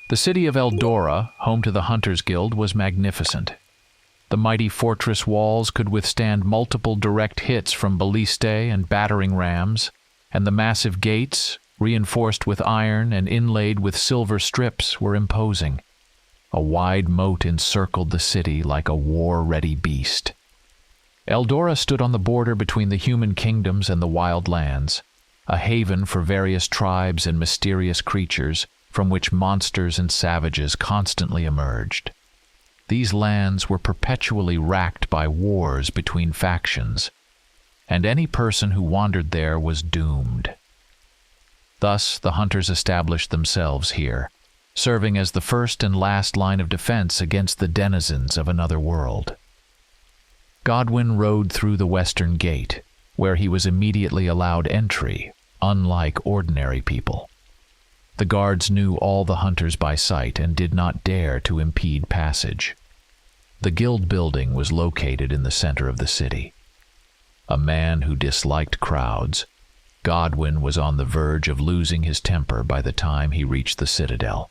The city of Eldora, home to the Hunters Guild, was magnificent. The mighty fortress walls could withstand multiple direct hits from ballistae and battering rams, and the massive gates, reinforced with iron and inlaid with silver strips, were imposing. A wide moat encircled the city like a war-ready beast. Eldora stood on the border between the human kingdoms and the wild lands, a haven for various tribes and mysterious creatures from which monsters and savages constantly emerged. These lands were perpetually racked by wars between factions, and any person who wandered there was doomed. Thus, the hunters established themselves here, serving as the first and last line of defense against the denizens of another world. Godwin rode through the western gate, where he was immediately allowed entry, unlike ordinary people. The guards knew all the hunters by sight and did not dare to impede passage. The guild building was located in the center of the city. A man who disliked crowds, Godwin was on the verge of losing his temper by the time he reached the citadel.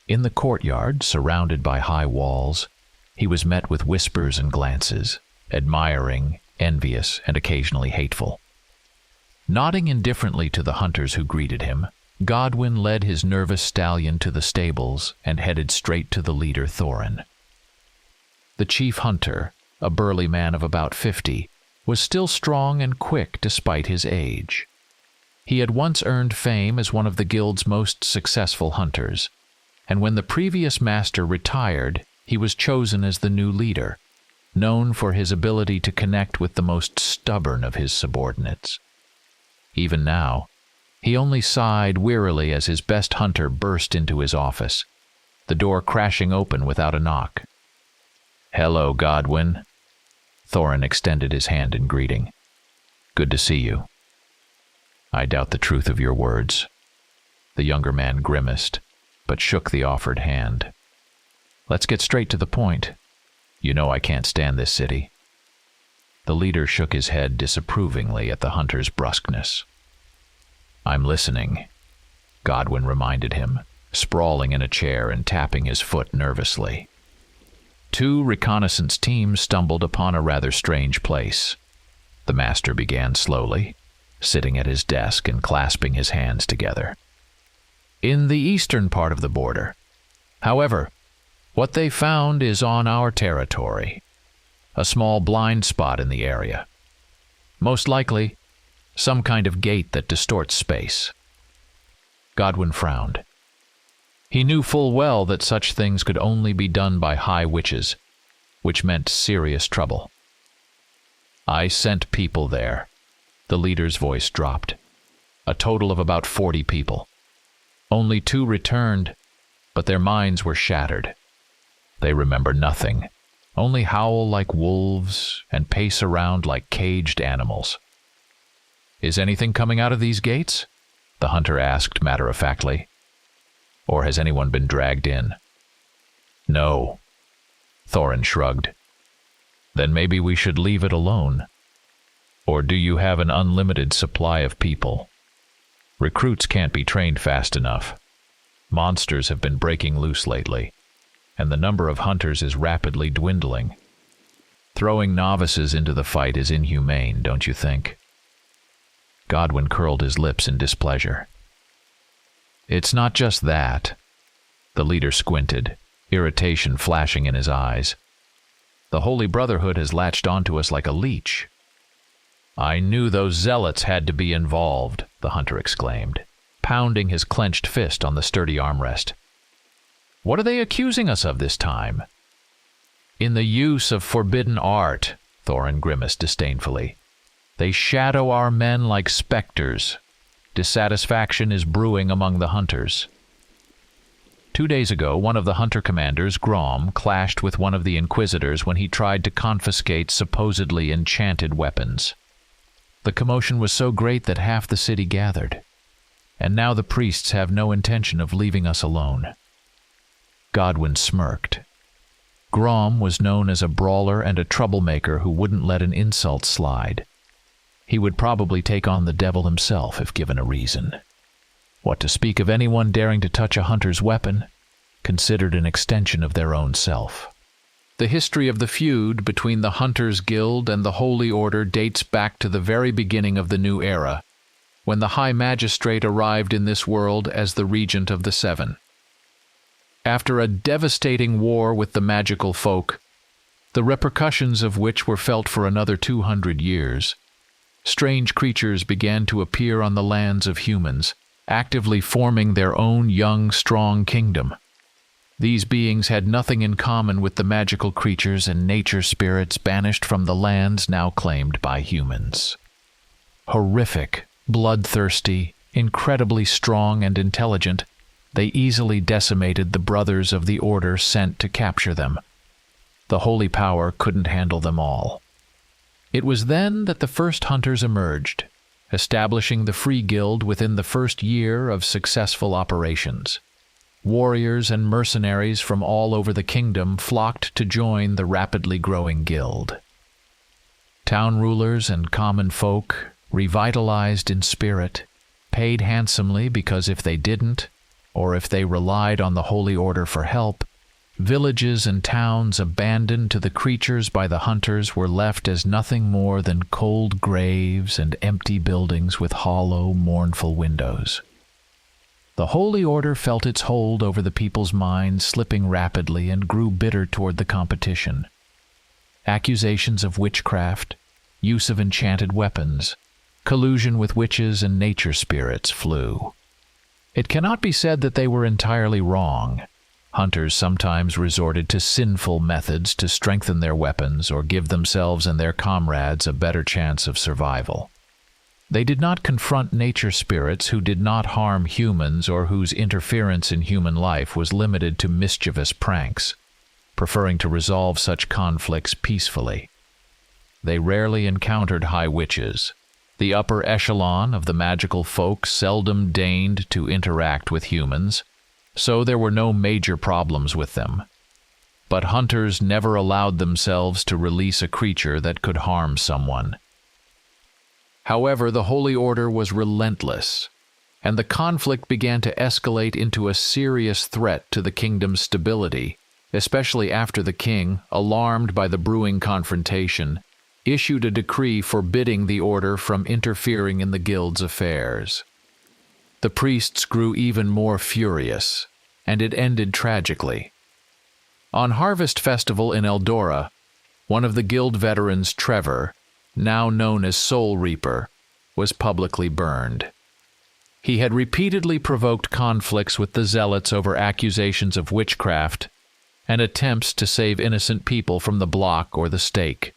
In the courtyard, surrounded by high walls, he was met with whispers and glances, admiring, envious, and occasionally hateful. Nodding indifferently to the hunters who greeted him, Godwin led his nervous stallion to the stables and headed straight to the leader, Thorin. The chief hunter, a burly man of about 50, was still strong and quick despite his age. He had once earned fame as one of the guild's most successful hunters, and when the previous master retired, he was chosen as the new leader, known for his ability to connect with the most stubborn of his subordinates. Even now, he only sighed wearily as his best hunter burst into his office, the door crashing open without a knock. "Hello, Godwin." Thorin extended his hand in greeting. "Good to see you." "I doubt the truth of your words." The younger man grimaced, but shook the offered hand. "Let's get straight to the point. You know I can't stand this city." The leader shook his head disapprovingly at the hunter's brusqueness. "I'm listening," Godwin reminded him, sprawling in a chair and tapping his foot nervously. Two reconnaissance teams stumbled upon a rather strange place. The master began slowly, sitting at his desk and clasping his hands together. "In the eastern part of the border. However, what they found is on our territory, a small blind spot in the area. Most likely, some kind of gate that distorts space." Godwin frowned. He knew full well that such things could only be done by high witches, which meant serious trouble. "I sent people there." The leader's voice dropped. "A total of about 40 people. Only 2 returned, but their minds were shattered. They remember nothing, only howl like wolves and pace around like caged animals." "Is anything coming out of these gates?" the hunter asked matter-of-factly. "Or has anyone been dragged in?" "No." Thorin shrugged. "Then maybe we should leave it alone. Or do you have an unlimited supply of people? Recruits can't be trained fast enough. Monsters have been breaking loose lately, and the number of hunters is rapidly dwindling. Throwing novices into the fight is inhumane, don't you think?" Godwin curled his lips in displeasure. "It's not just that." The leader squinted, irritation flashing in his eyes. "The Holy Brotherhood has latched onto us like a leech." "I knew those zealots had to be involved," the hunter exclaimed, pounding his clenched fist on the sturdy armrest. "What are they accusing us of this time?" "In the use of forbidden art," Thorin grimaced disdainfully. "They shadow our men like specters. Dissatisfaction is brewing among the hunters." 2 days ago, one of the hunter commanders, Grom, clashed with one of the inquisitors when he tried to confiscate supposedly enchanted weapons. The commotion was so great that half the city gathered, and now the priests have no intention of leaving us alone. Godwin smirked. Grom was known as a brawler and a troublemaker who wouldn't let an insult slide. He would probably take on the devil himself if given a reason. What to speak of anyone daring to touch a hunter's weapon? considered an extension of their own self. The history of the feud between the Hunters Guild and the Holy Order dates back to the very beginning of the New Era, when the High Magistrate arrived in this world as the Regent of the Seven. After a devastating war with the magical folk, the repercussions of which were felt for another 200 years, strange creatures began to appear on the lands of humans, actively forming their own young, strong kingdom. These beings had nothing in common with the magical creatures and nature spirits banished from the lands now claimed by humans. Horrific, bloodthirsty, incredibly strong and intelligent, they easily decimated the brothers of the Order sent to capture them. The Holy Power couldn't handle them all. It was then that the first hunters emerged, establishing the Free Guild within the first year of successful operations. Warriors and mercenaries from all over the kingdom flocked to join the rapidly growing guild. Town rulers and common folk, revitalized in spirit, paid handsomely because if they didn't, or if they relied on the Holy Order for help, villages and towns abandoned to the creatures by the hunters were left as nothing more than cold graves and empty buildings with hollow, mournful windows. The Holy Order felt its hold over the people's minds slipping rapidly and grew bitter toward the competition. Accusations of witchcraft, use of enchanted weapons, collusion with witches and nature spirits flew. It cannot be said that they were entirely wrong. Hunters sometimes resorted to sinful methods to strengthen their weapons or give themselves and their comrades a better chance of survival. They did not confront nature spirits who did not harm humans or whose interference in human life was limited to mischievous pranks, preferring to resolve such conflicts peacefully. They rarely encountered high witches. The upper echelon of the magical folk seldom deigned to interact with humans, so there were no major problems with them. But hunters never allowed themselves to release a creature that could harm someone. However, the Holy Order was relentless, and the conflict began to escalate into a serious threat to the kingdom's stability, especially after the king, alarmed by the brewing confrontation, issued a decree forbidding the Order from interfering in the guild's affairs. The priests grew even more furious, and it ended tragically. On Harvest Festival in Eldora, one of the guild veterans, Trevor, now known as Soul Reaper, was publicly burned. He had repeatedly provoked conflicts with the Zealots over accusations of witchcraft and attempts to save innocent people from the block or the stake.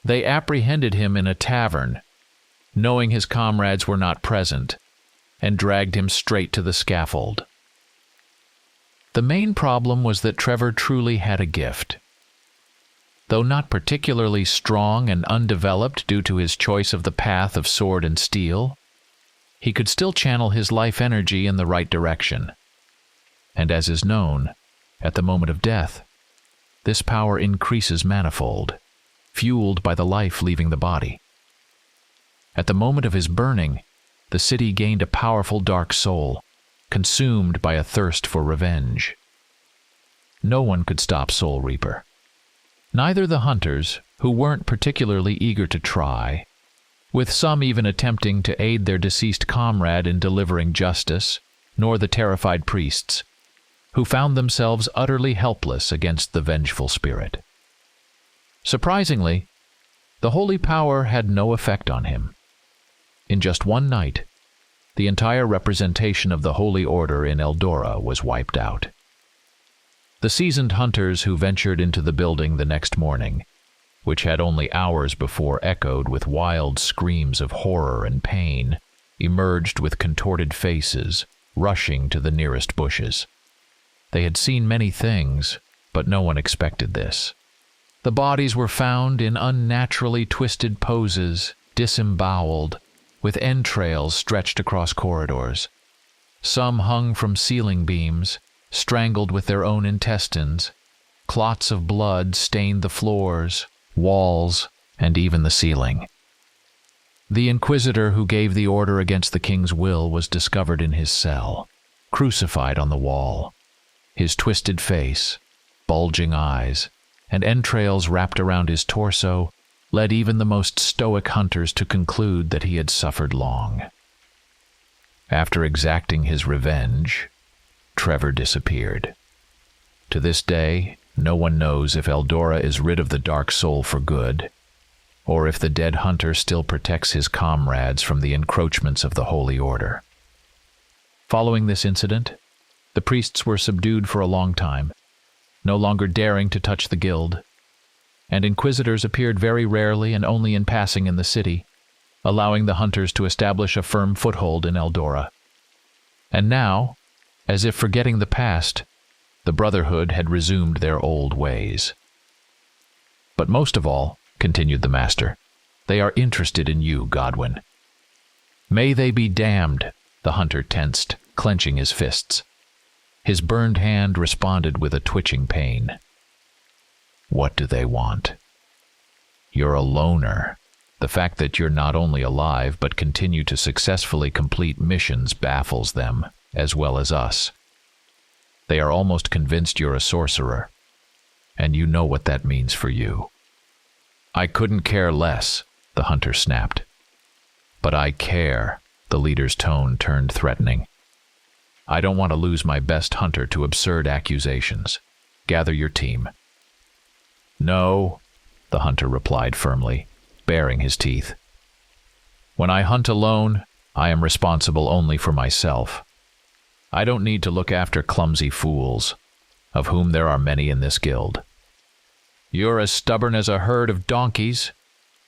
They apprehended him in a tavern, knowing his comrades were not present, and dragged him straight to the scaffold. The main problem was that Trevor truly had a gift. Though not particularly strong and undeveloped due to his choice of the path of sword and steel, he could still channel his life energy in the right direction. And as is known, at the moment of death, this power increases manifold, fueled by the life leaving the body. At the moment of his burning, the city gained a powerful dark soul, consumed by a thirst for revenge. No one could stop Soul Reaper. Neither the hunters, who weren't particularly eager to try, with some even attempting to aid their deceased comrade in delivering justice, nor the terrified priests, who found themselves utterly helpless against the vengeful spirit. Surprisingly, the holy power had no effect on him. In just one night, the entire representation of the Holy Order in Eldora was wiped out. The seasoned hunters who ventured into the building the next morning, which had only hours before echoed with wild screams of horror and pain, emerged with contorted faces, rushing to the nearest bushes. They had seen many things, but no one expected this. The bodies were found in unnaturally twisted poses, disemboweled, with entrails stretched across corridors. Some hung from ceiling beams, strangled with their own intestines. Clots of blood stained the floors, walls, and even the ceiling. The inquisitor who gave the order against the king's will was discovered in his cell, crucified on the wall. His twisted face, bulging eyes, and entrails wrapped around his torso led even the most stoic hunters to conclude that he had suffered long. After exacting his revenge, Trevor disappeared. To this day, no one knows if Eldora is rid of the dark soul for good, or if the dead hunter still protects his comrades from the encroachments of the Holy Order. Following this incident, the priests were subdued for a long time, no longer daring to touch the guild, and inquisitors appeared very rarely and only in passing in the city, allowing the hunters to establish a firm foothold in Eldora. And now, as if forgetting the past, the Brotherhood had resumed their old ways. But most of all, continued the Master, they are interested in you, Godwin. May they be damned, the hunter tensed, clenching his fists. His burned hand responded with a twitching pain. What do they want? You're a loner. The fact that you're not only alive but continue to successfully complete missions baffles them, as well as us. They are almost convinced you're a sorcerer, and you know what that means for you. I couldn't care less, the hunter snapped. But I care, the leader's tone turned threatening. I don't want to lose my best hunter to absurd accusations. Gather your team. No, the hunter replied firmly, baring his teeth. When I hunt alone, I am responsible only for myself. I don't need to look after clumsy fools, of whom there are many in this guild. You're as stubborn as a herd of donkeys,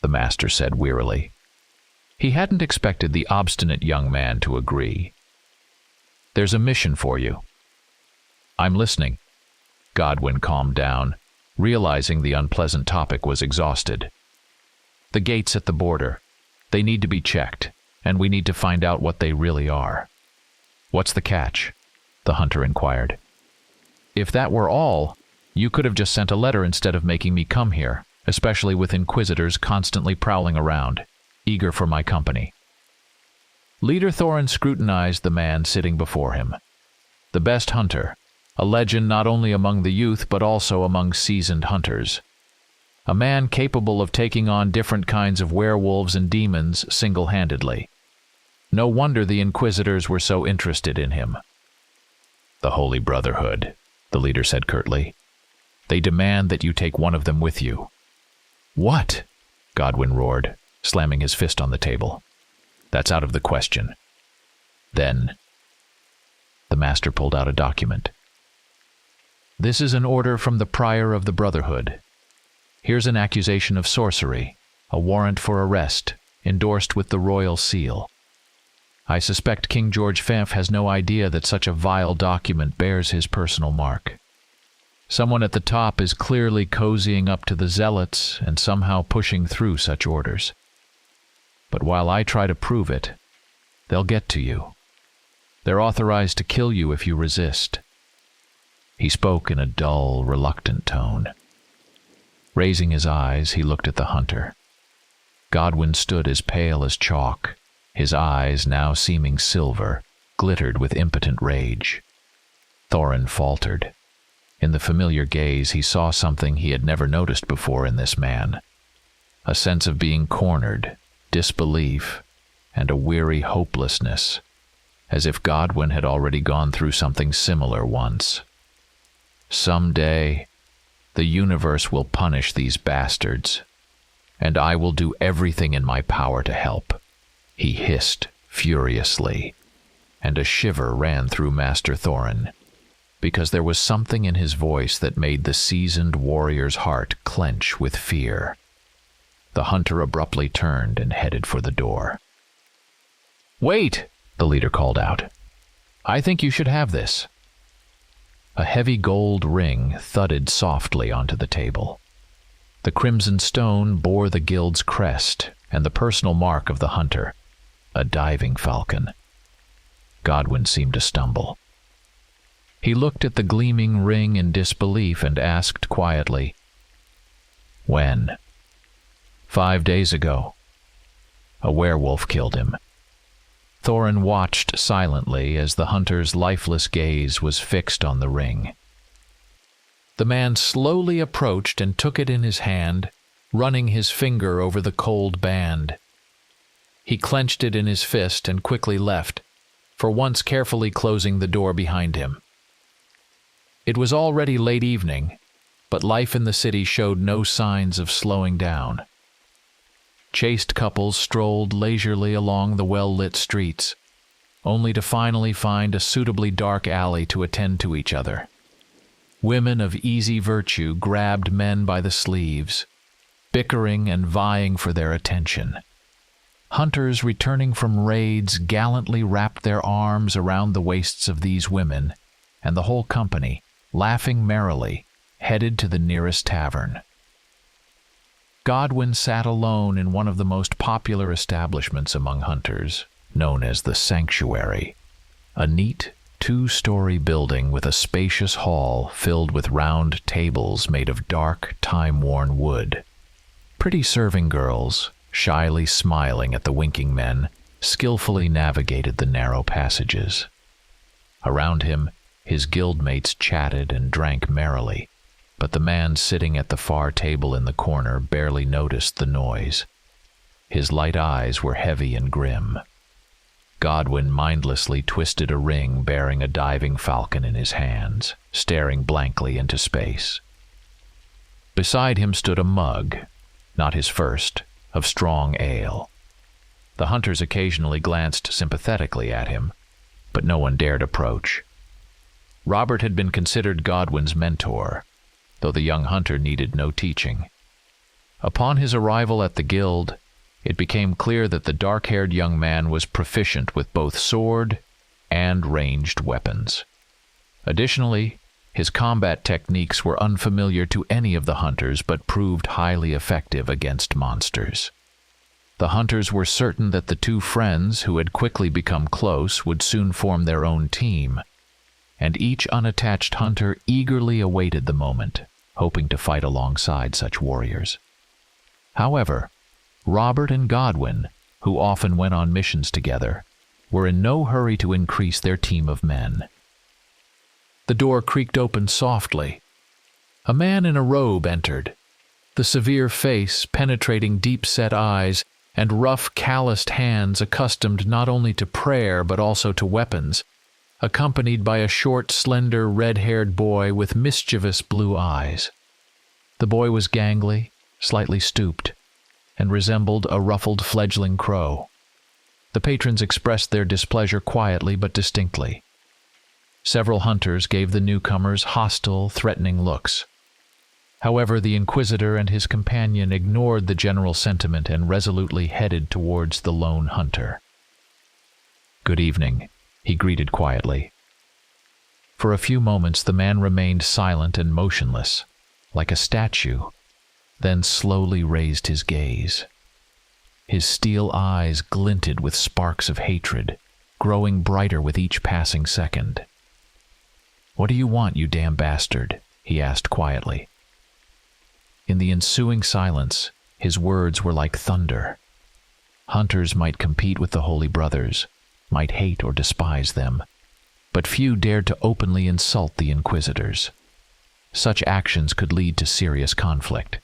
the Master said wearily. He hadn't expected the obstinate young man to agree. There's a mission for you. I'm listening. Godwin calmed down, realizing the unpleasant topic was exhausted. The gates at the border. They need to be checked, and we need to find out what they really are. What's the catch? The hunter inquired. If that were all, you could have just sent a letter instead of making me come here, especially with inquisitors constantly prowling around, eager for my company. Leader Thorin scrutinized the man sitting before him. The best hunter, a legend not only among the youth but also among seasoned hunters. A man capable of taking on different kinds of werewolves and demons single-handedly. No wonder the inquisitors were so interested in him. The Holy Brotherhood, the leader said curtly. They demand that you take one of them with you. What? Godwin roared, slamming his fist on the table. That's out of the question. Then, the Master pulled out a document. This is an order from the Prior of the Brotherhood. Here's an accusation of sorcery, a warrant for arrest, endorsed with the royal seal. I suspect King George V has no idea that such a vile document bears his personal mark. Someone at the top is clearly cozying up to the zealots and somehow pushing through such orders. But while I try to prove it, they'll get to you. They're authorized to kill you if you resist. He spoke in a dull, reluctant tone. Raising his eyes, he looked at the hunter. Godwin stood as pale as chalk. His eyes, now seeming silver, glittered with impotent rage. Thorin faltered. In the familiar gaze, he saw something he had never noticed before in this man. A sense of being cornered, disbelief, and a weary hopelessness, as if Godwin had already gone through something similar once. Someday, the universe will punish these bastards, and I will do everything in my power to help, he hissed furiously, and a shiver ran through Master Thorin, because there was something in his voice that made the seasoned warrior's heart clench with fear. The hunter abruptly turned and headed for the door. "Wait!" the leader called out. "I think you should have this." A heavy gold ring thudded softly onto the table. The crimson stone bore the guild's crest and the personal mark of the hunter, a diving falcon. Godwin seemed to stumble. He looked at the gleaming ring in disbelief and asked quietly, "When?" 5 days ago. A werewolf killed him. Thorin watched silently as the hunter's lifeless gaze was fixed on the ring. The man slowly approached and took it in his hand, running his finger over the cold band. He clenched it in his fist and quickly left, for once carefully closing the door behind him. It was already late evening, but life in the city showed no signs of slowing down. Chaste couples strolled leisurely along the well-lit streets, only to finally find a suitably dark alley to attend to each other. Women of easy virtue grabbed men by the sleeves, bickering and vying for their attention. Hunters returning from raids gallantly wrapped their arms around the waists of these women, and the whole company, laughing merrily, headed to the nearest tavern. Godwin sat alone in one of the most popular establishments among hunters, known as the Sanctuary, a neat, two-story building with a spacious hall filled with round tables made of dark, time-worn wood. Pretty serving girls, shyly smiling at the winking men, skillfully navigated the narrow passages. Around him, his guildmates chatted and drank merrily, but the man sitting at the far table in the corner barely noticed the noise. His light eyes were heavy and grim. Godwin mindlessly twisted a ring bearing a diving falcon in his hands, staring blankly into space. Beside him stood a mug, not his first, of strong ale. The hunters occasionally glanced sympathetically at him, but no one dared approach. Robert had been considered Godwin's mentor, though the young hunter needed no teaching. Upon his arrival at the guild, it became clear that the dark-haired young man was proficient with both sword and ranged weapons. Additionally, his combat techniques were unfamiliar to any of the hunters but proved highly effective against monsters. The hunters were certain that the two friends, who had quickly become close, would soon form their own team, and each unattached hunter eagerly awaited the moment, hoping to fight alongside such warriors. However, Robert and Godwin, who often went on missions together, were in no hurry to increase their team of men. The door creaked open softly. A man in a robe entered, the severe face penetrating deep-set eyes and rough, calloused hands accustomed not only to prayer but also to weapons, accompanied by a short, slender, red-haired boy with mischievous blue eyes. The boy was gangly, slightly stooped, and resembled a ruffled fledgling crow. The patrons expressed their displeasure quietly but distinctly. Several hunters gave the newcomers hostile, threatening looks. However, the Inquisitor and his companion ignored the general sentiment and resolutely headed towards the lone hunter. "Good evening," he greeted quietly. For a few moments the man remained silent and motionless, like a statue, then slowly raised his gaze. His steel eyes glinted with sparks of hatred, growing brighter with each passing second. "What do you want, you damn bastard?" he asked quietly. In the ensuing silence, his words were like thunder. Hunters might compete with the Holy Brothers, might hate or despise them, but few dared to openly insult the Inquisitors. Such actions could lead to serious conflict.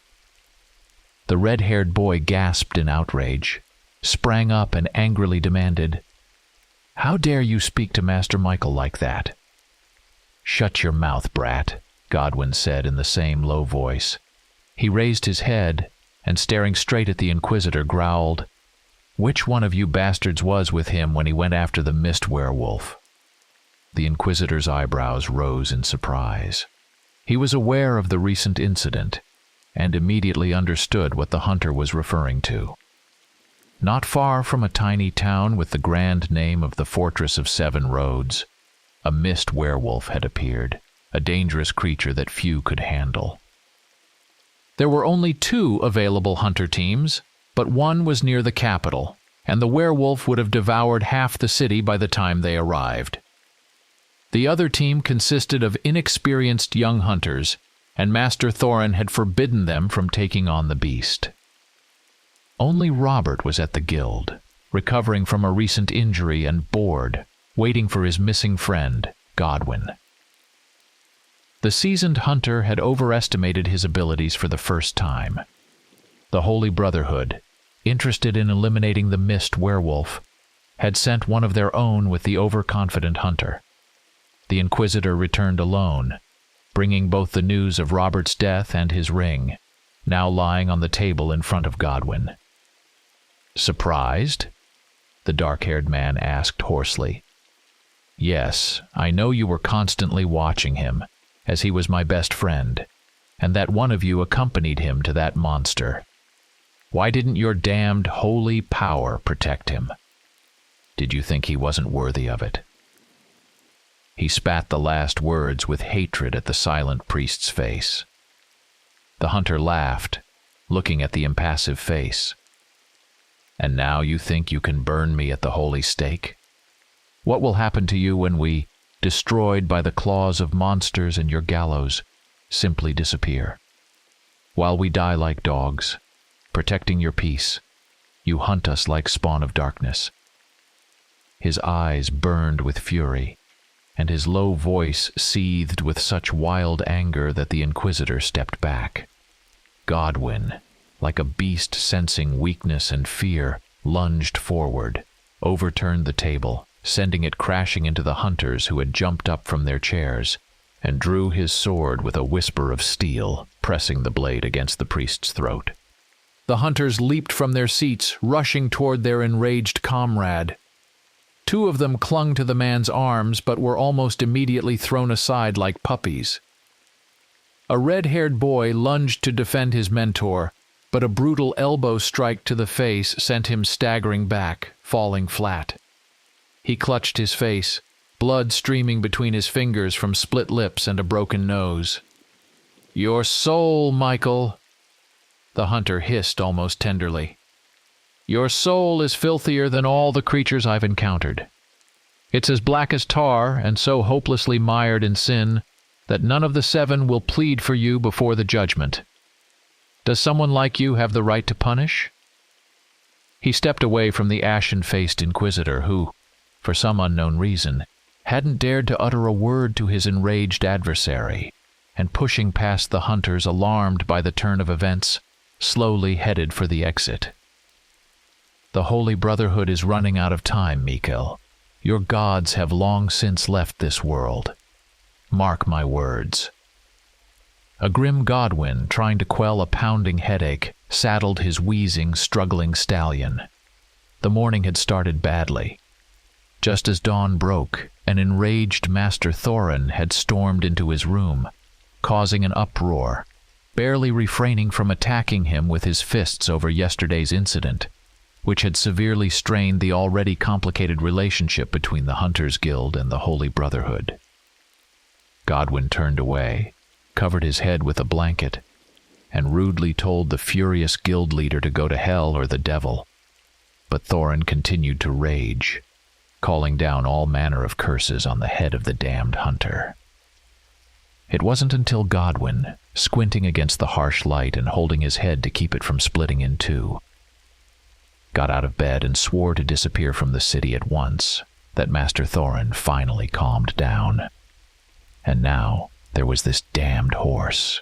The red-haired boy gasped in outrage, sprang up and angrily demanded, "How dare you speak to Master Michael like that?" "Shut your mouth, brat," Godwin said in the same low voice. He raised his head, and staring straight at the Inquisitor, growled, "Which one of you bastards was with him when he went after the Misty Werewolf?" The Inquisitor's eyebrows rose in surprise. He was aware of the recent incident, and immediately understood what the hunter was referring to. Not far from a tiny town with the grand name of the Fortress of Seven Roads, a Misty Werewolf had appeared, a dangerous creature that few could handle. There were only 2 available hunter teams, but one was near the capital, and the werewolf would have devoured half the city by the time they arrived. The other team consisted of inexperienced young hunters, and Master Thorin had forbidden them from taking on the beast. Only Robert was at the guild, recovering from a recent injury and bored, waiting for his missing friend, Godwin. The seasoned hunter had overestimated his abilities for the first time. The Holy Brotherhood, interested in eliminating the Misty Werewolf, had sent one of their own with the overconfident hunter. The Inquisitor returned alone, bringing both the news of Robert's death and his ring, now lying on the table in front of Godwin. "Surprised?" the dark-haired man asked hoarsely. "Yes, I know you were constantly watching him, as he was my best friend, and that one of you accompanied him to that monster. Why didn't your damned holy power protect him? Did you think he wasn't worthy of it?" He spat the last words with hatred at the silent priest's face. The hunter laughed, looking at the impassive face. "And now you think you can burn me at the holy stake? What will happen to you when we, destroyed by the claws of monsters and your gallows, simply disappear? While we die like dogs, protecting your peace, you hunt us like spawn of darkness." His eyes burned with fury, and his low voice seethed with such wild anger that the Inquisitor stepped back. Godwin, like a beast sensing weakness and fear, lunged forward, overturned the table, sending it crashing into the hunters who had jumped up from their chairs, and drew his sword with a whisper of steel, pressing the blade against the priest's throat. The hunters leaped from their seats, rushing toward their enraged comrade. Two of them clung to the man's arms, but were almost immediately thrown aside like puppies. A red-haired boy lunged to defend his mentor, but a brutal elbow strike to the face sent him staggering back, falling flat. He clutched his face, blood streaming between his fingers from split lips and a broken nose. "Your soul, Michael," the hunter hissed almost tenderly. "Your soul is filthier than all the creatures I've encountered. It's as black as tar and so hopelessly mired in sin that none of the 7 will plead for you before the judgment. Does someone like you have the right to punish?" He stepped away from the ashen-faced Inquisitor who, for some unknown reason, hadn't dared to utter a word to his enraged adversary, and pushing past the hunters alarmed by the turn of events, slowly headed for the exit. "The Holy Brotherhood is running out of time, Mikhail. Your gods have long since left this world. Mark my words." A grim Godwin, trying to quell a pounding headache, saddled his wheezing, struggling stallion. The morning had started badly. Just as dawn broke, an enraged Master Thorin had stormed into his room, causing an uproar, barely refraining from attacking him with his fists over yesterday's incident, which had severely strained the already complicated relationship between the Hunters Guild and the Holy Brotherhood. Godwin turned away, covered his head with a blanket, and rudely told the furious guild leader to go to hell or the devil. But Thorin continued to rage, calling down all manner of curses on the head of the damned hunter. It wasn't until Godwin, squinting against the harsh light and holding his head to keep it from splitting in two, got out of bed and swore to disappear from the city at once, that Master Thorin finally calmed down. And now there was this damned horse.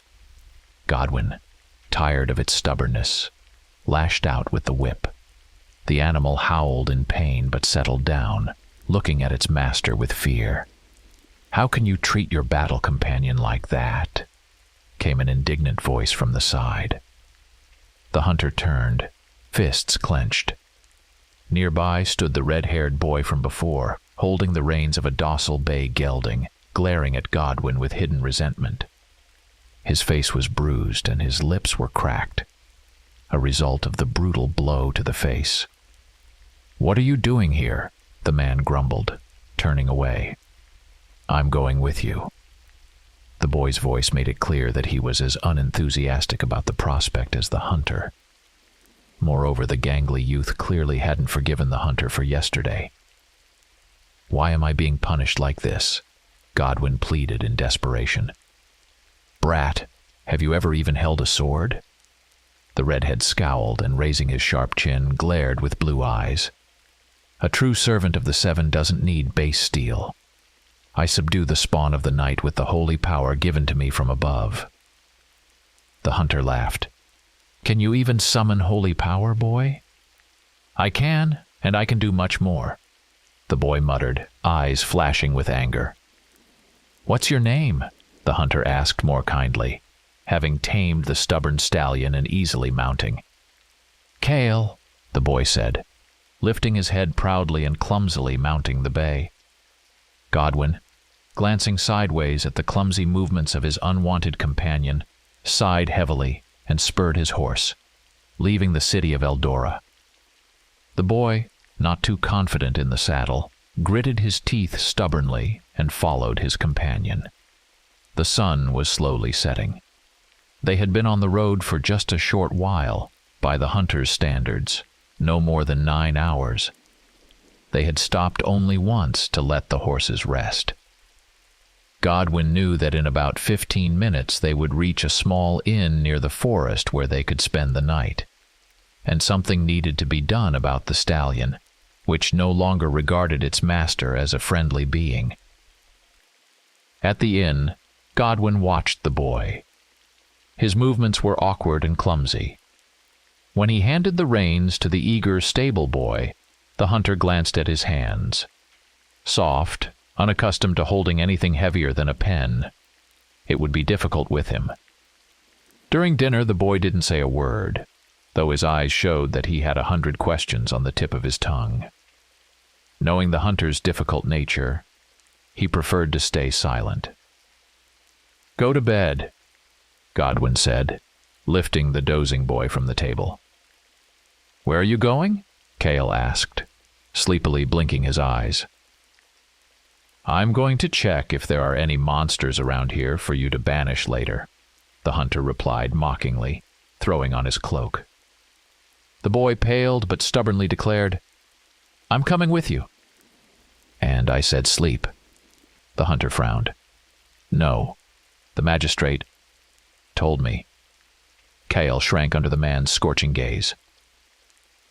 Godwin, tired of its stubbornness, lashed out with the whip. The animal howled in pain but settled down, looking at its master with fear. "How can you treat your battle companion like that?" came an indignant voice from the side. The hunter turned, fists clenched. Nearby stood the red-haired boy from before, holding the reins of a docile bay gelding, glaring at Godwin with hidden resentment. His face was bruised and his lips were cracked, a result of the brutal blow to the face. "What are you doing here?" the man grumbled, turning away. "I'm going with you." The boy's voice made it clear that he was as unenthusiastic about the prospect as the hunter. Moreover, the gangly youth clearly hadn't forgiven the hunter for yesterday. "Why am I being punished like this?" Godwin pleaded in desperation. "Brat, have you ever even held a sword?" The redhead scowled and, raising his sharp chin, glared with blue eyes. "A true servant of the 7 doesn't need base steel." I subdue the spawn of the night with the holy power given to me from above." The hunter laughed. "Can you even summon holy power, boy?" "I can, and I can do much more," the boy muttered, eyes flashing with anger. "What's your name?" the hunter asked more kindly, having tamed the stubborn stallion and easily mounting. "Kale," the boy said, lifting his head proudly and clumsily mounting the bay. Godwin, glancing sideways at the clumsy movements of his unwanted companion, sighed heavily and spurred his horse, leaving the city of Eldora. The boy, not too confident in the saddle, gritted his teeth stubbornly and followed his companion. The sun was slowly setting. They had been on the road for just a short while, by the hunter's standards, no more than 9 hours. They had stopped only once to let the horses rest. Godwin knew that in about 15 minutes they would reach a small inn near the forest where they could spend the night, and something needed to be done about the stallion, which no longer regarded its master as a friendly being. At the inn, Godwin watched the boy. His movements were awkward and clumsy. When he handed the reins to the eager stable boy, the hunter glanced at his hands. Soft, unaccustomed to holding anything heavier than a pen, it would be difficult with him. During dinner, the boy didn't say a word, though his eyes showed that he had 100 questions on the tip of his tongue. Knowing the hunter's difficult nature, he preferred to stay silent. "Go to bed," Godwin said, lifting the dozing boy from the table. "Where are you going?" Kale asked, sleepily blinking his eyes. "I'm going to check if there are any monsters around here for you to banish later," the hunter replied mockingly, throwing on his cloak. The boy paled but stubbornly declared, "I'm coming with you." "And I said sleep." The hunter frowned. "No, the magistrate told me." Kale shrank under the man's scorching gaze.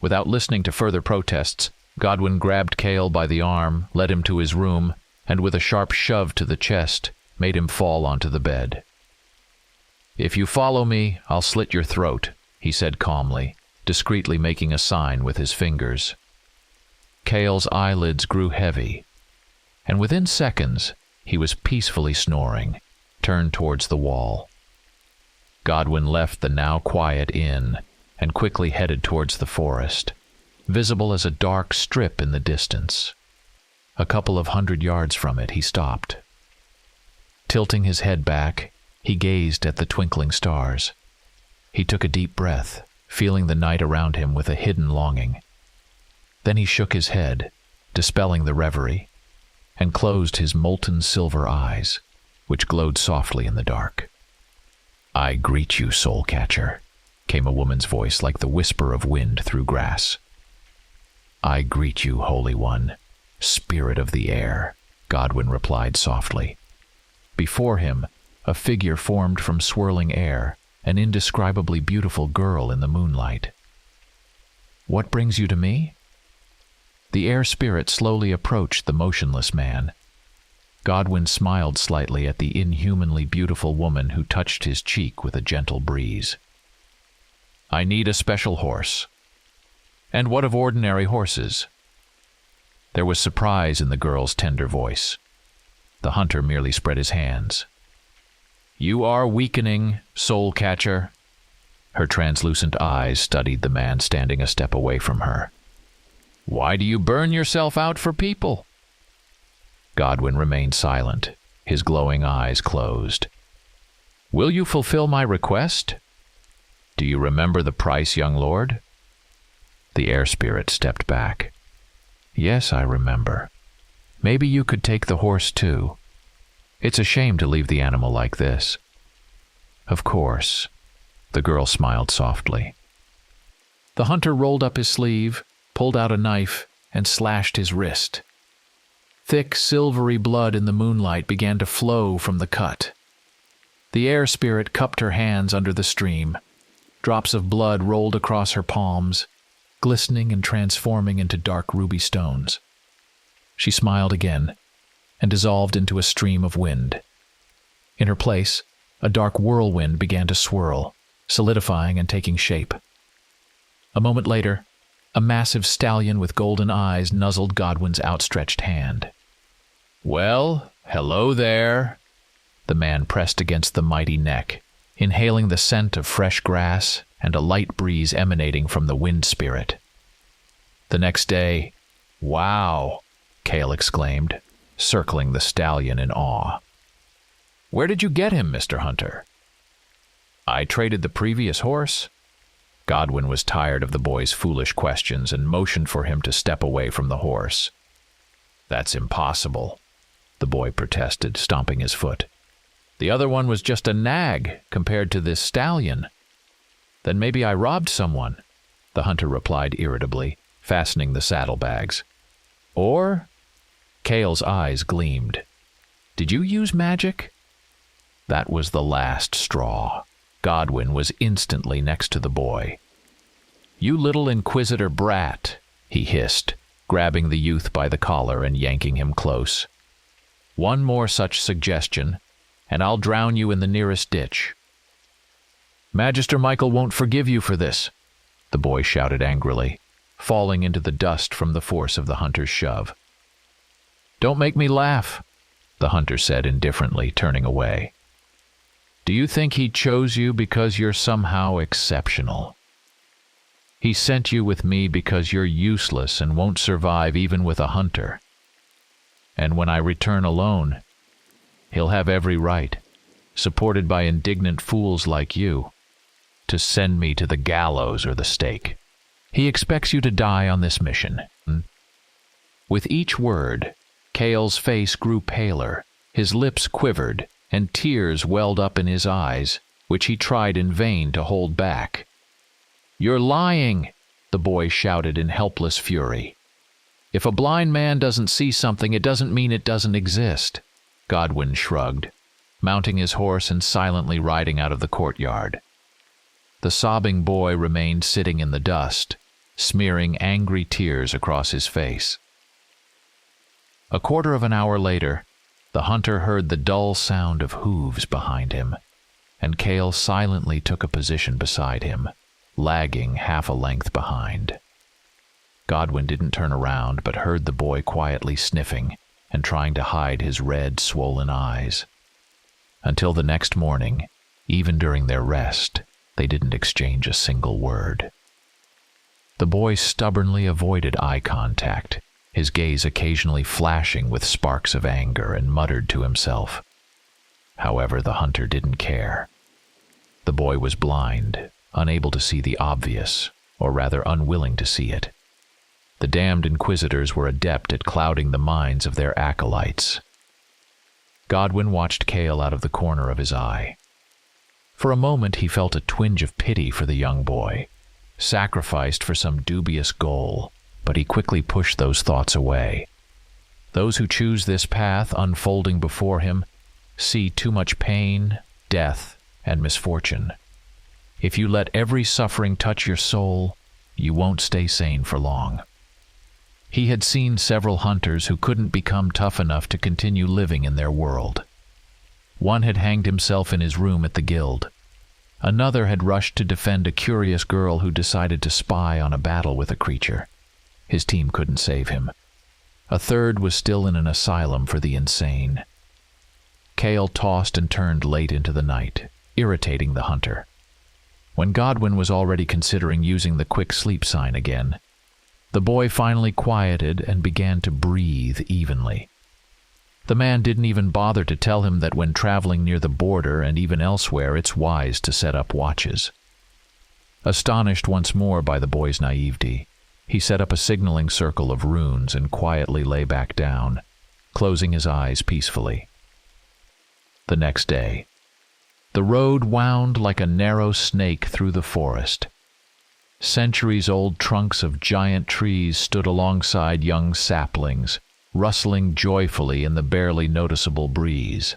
Without listening to further protests, Godwin grabbed Kale by the arm, led him to his room, and with a sharp shove to the chest, made him fall onto the bed. "If you follow me, I'll slit your throat," he said calmly, discreetly making a sign with his fingers. Kale's eyelids grew heavy, and within seconds he was peacefully snoring, turned towards the wall. Godwin left the now quiet inn and quickly headed towards the forest, visible as a dark strip in the distance. A couple of 100 yards from it, he stopped. Tilting his head back, he gazed at the twinkling stars. He took a deep breath, feeling the night around him with a hidden longing. Then he shook his head, dispelling the reverie, and closed his molten silver eyes, which glowed softly in the dark. "I greet you, soul catcher," came a woman's voice like the whisper of wind through grass. "I greet you, Holy One, Spirit of the air," Godwin replied softly. Before him, a figure formed from swirling air, an indescribably beautiful girl in the moonlight. "What brings you to me?" The air spirit slowly approached the motionless man. Godwin smiled slightly at the inhumanly beautiful woman who touched his cheek with a gentle breeze. "I need a special horse." "And what of ordinary horses?" There was surprise in the girl's tender voice. The hunter merely spread his hands. "You are weakening, soul catcher." Her translucent eyes studied the man standing a step away from her. "Why do you burn yourself out for people?" Godwin remained silent, his glowing eyes closed. "Will you fulfill my request? Do you remember the price, young lord?" The air spirit stepped back. "Yes, I remember. Maybe you could take the horse too. It's a shame to leave the animal like this." "Of course." The girl smiled softly. The hunter rolled up his sleeve, pulled out a knife, and slashed his wrist. Thick, silvery blood in the moonlight began to flow from the cut. The air spirit cupped her hands under the stream. Drops of blood rolled across her palms, glistening and transforming into dark ruby stones. She smiled again, and dissolved into a stream of wind. In her place, a dark whirlwind began to swirl, solidifying and taking shape. A moment later, a massive stallion with golden eyes nuzzled Godwin's outstretched hand. "Well, hello there." The man pressed against the mighty neck, inhaling the scent of fresh grass and a light breeze emanating from the wind spirit. The next day, "Wow," Cale exclaimed, circling the stallion in awe. "Where did you get him, Mr. Hunter?" "I traded the previous horse." Godwin was tired of the boy's foolish questions and motioned for him to step away from the horse. "That's impossible," the boy protested, stomping his foot. "The other one was just a nag compared to this stallion." "Then maybe I robbed someone," the hunter replied irritably, fastening the saddlebags. "Or?" Cale's eyes gleamed. "Did you use magic?" That was the last straw. Godwin was instantly next to the boy. "You little inquisitor brat," he hissed, grabbing the youth by the collar and yanking him close. "One more such suggestion, and I'll drown you in the nearest ditch." "Magister Michael won't forgive you for this," the boy shouted angrily, falling into the dust from the force of the hunter's shove. "Don't make me laugh," the hunter said indifferently, turning away. "Do you think he chose you because you're somehow exceptional? He sent you with me because you're useless and won't survive even with a hunter. And when I return alone, he'll have every right, supported by indignant fools like you, to send me to the gallows or the stake. He expects you to die on this mission." With each word, Cale's face grew paler, his lips quivered, and tears welled up in his eyes, which he tried in vain to hold back. "You're lying!" the boy shouted in helpless fury. "If a blind man doesn't see something, it doesn't mean it doesn't exist." Godwin shrugged, mounting his horse and silently riding out of the courtyard. The sobbing boy remained sitting in the dust, smearing angry tears across his face. A quarter of an hour later, the hunter heard the dull sound of hooves behind him, and Cale silently took a position beside him, lagging half a length behind. Godwin didn't turn around, but heard the boy quietly sniffing and trying to hide his red, swollen eyes. Until the next morning, even during their rest, they didn't exchange a single word. The boy stubbornly avoided eye contact, his gaze occasionally flashing with sparks of anger, and muttered to himself. However, the hunter didn't care. The boy was blind, unable to see the obvious, or rather unwilling to see it. The damned inquisitors were adept at clouding the minds of their acolytes. Godwin watched Cale out of the corner of his eye. For a moment he felt a twinge of pity for the young boy, sacrificed for some dubious goal, but he quickly pushed those thoughts away. Those who choose this path unfolding before him see too much pain, death, and misfortune. If you let every suffering touch your soul, you won't stay sane for long. He had seen several hunters who couldn't become tough enough to continue living in their world. One had hanged himself in his room at the guild. Another had rushed to defend a curious girl who decided to spy on a battle with a creature. His team couldn't save him. A third was still in an asylum for the insane. Cale tossed and turned late into the night, irritating the hunter. When Godwin was already considering using the quick sleep sign again, the boy finally quieted and began to breathe evenly. The man didn't even bother to tell him that when traveling near the border and even elsewhere, it's wise to set up watches. Astonished once more by the boy's naivety, he set up a signaling circle of runes and quietly lay back down, closing his eyes peacefully. The next day, the road wound like a narrow snake through the forest. Centuries-old trunks of giant trees stood alongside young saplings, rustling joyfully in the barely noticeable breeze.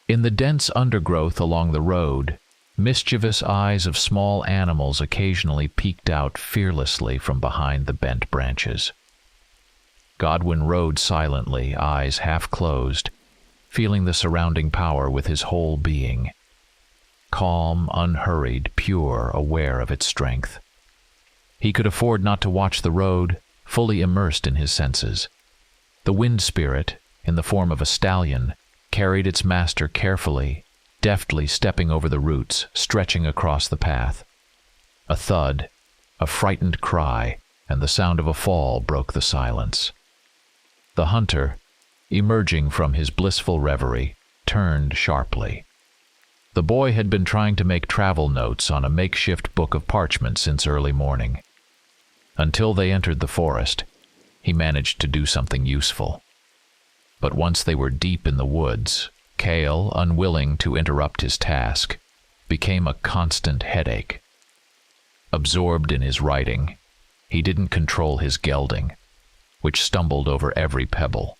In the dense undergrowth along the road, mischievous eyes of small animals occasionally peeked out fearlessly from behind the bent branches. Godwin rode silently, eyes half closed, feeling the surrounding power with his whole being. Calm, unhurried, pure, aware of its strength. He could afford not to watch the road, fully immersed in his senses. The wind spirit, in the form of a stallion, carried its master carefully, deftly stepping over the roots, stretching across the path. A thud, a frightened cry, and the sound of a fall broke the silence. The hunter, emerging from his blissful reverie, turned sharply. The boy had been trying to make travel notes on a makeshift book of parchment since early morning. Until they entered the forest, he managed to do something useful. But once they were deep in the woods, Cale, unwilling to interrupt his task, became a constant headache. Absorbed in his writing, he didn't control his gelding, which stumbled over every pebble.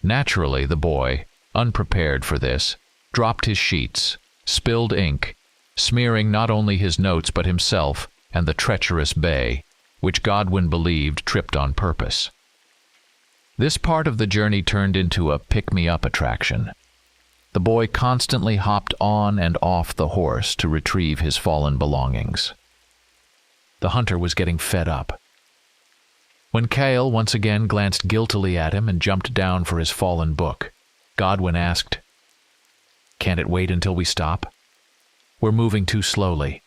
Naturally, the boy, unprepared for this, dropped his sheets, spilled ink, smearing not only his notes but himself and the treacherous bay, which Godwin believed tripped on purpose. This part of the journey turned into a pick-me-up attraction. The boy constantly hopped on and off the horse to retrieve his fallen belongings. The hunter was getting fed up. When Cale once again glanced guiltily at him and jumped down for his fallen book, Godwin asked, "Can't it wait until we stop? We're moving too slowly.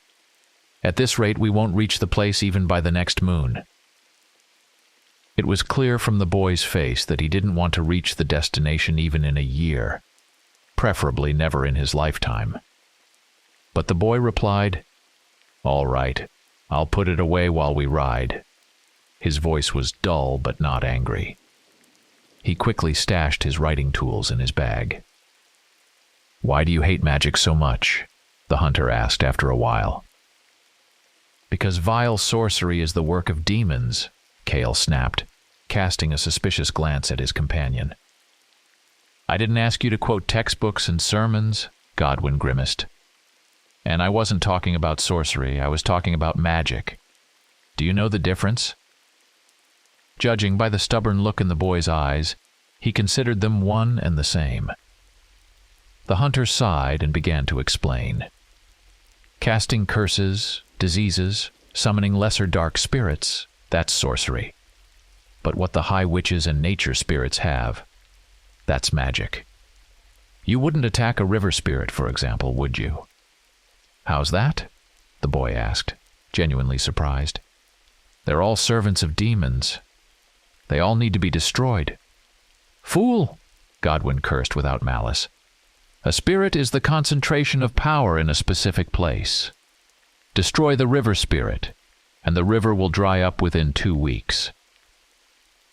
At this rate, we won't reach the place even by the next moon." It was clear from the boy's face that he didn't want to reach the destination even in a year, preferably never in his lifetime. But the boy replied, "All right, I'll put it away while we ride." His voice was dull but not angry. He quickly stashed his writing tools in his bag. "Why do you hate magic so much?" the hunter asked after a while. "Because vile sorcery is the work of demons," Cale snapped, casting a suspicious glance at his companion. "I didn't ask you to quote textbooks and sermons," Godwin grimaced. "And I wasn't talking about sorcery, I was talking about magic. Do you know the difference?" Judging by the stubborn look in the boy's eyes, he considered them one and the same. The hunter sighed and began to explain. Casting curses, diseases, summoning lesser dark spirits, that's sorcery. But what the high witches and nature spirits have, that's magic. You wouldn't attack a river spirit, for example, would you? "How's that?" the boy asked, genuinely surprised. "They're all servants of demons. They all need to be destroyed." "Fool!" Godwin cursed without malice. "A spirit is the concentration of power in a specific place. Destroy the river spirit, and the river will dry up within 2 weeks.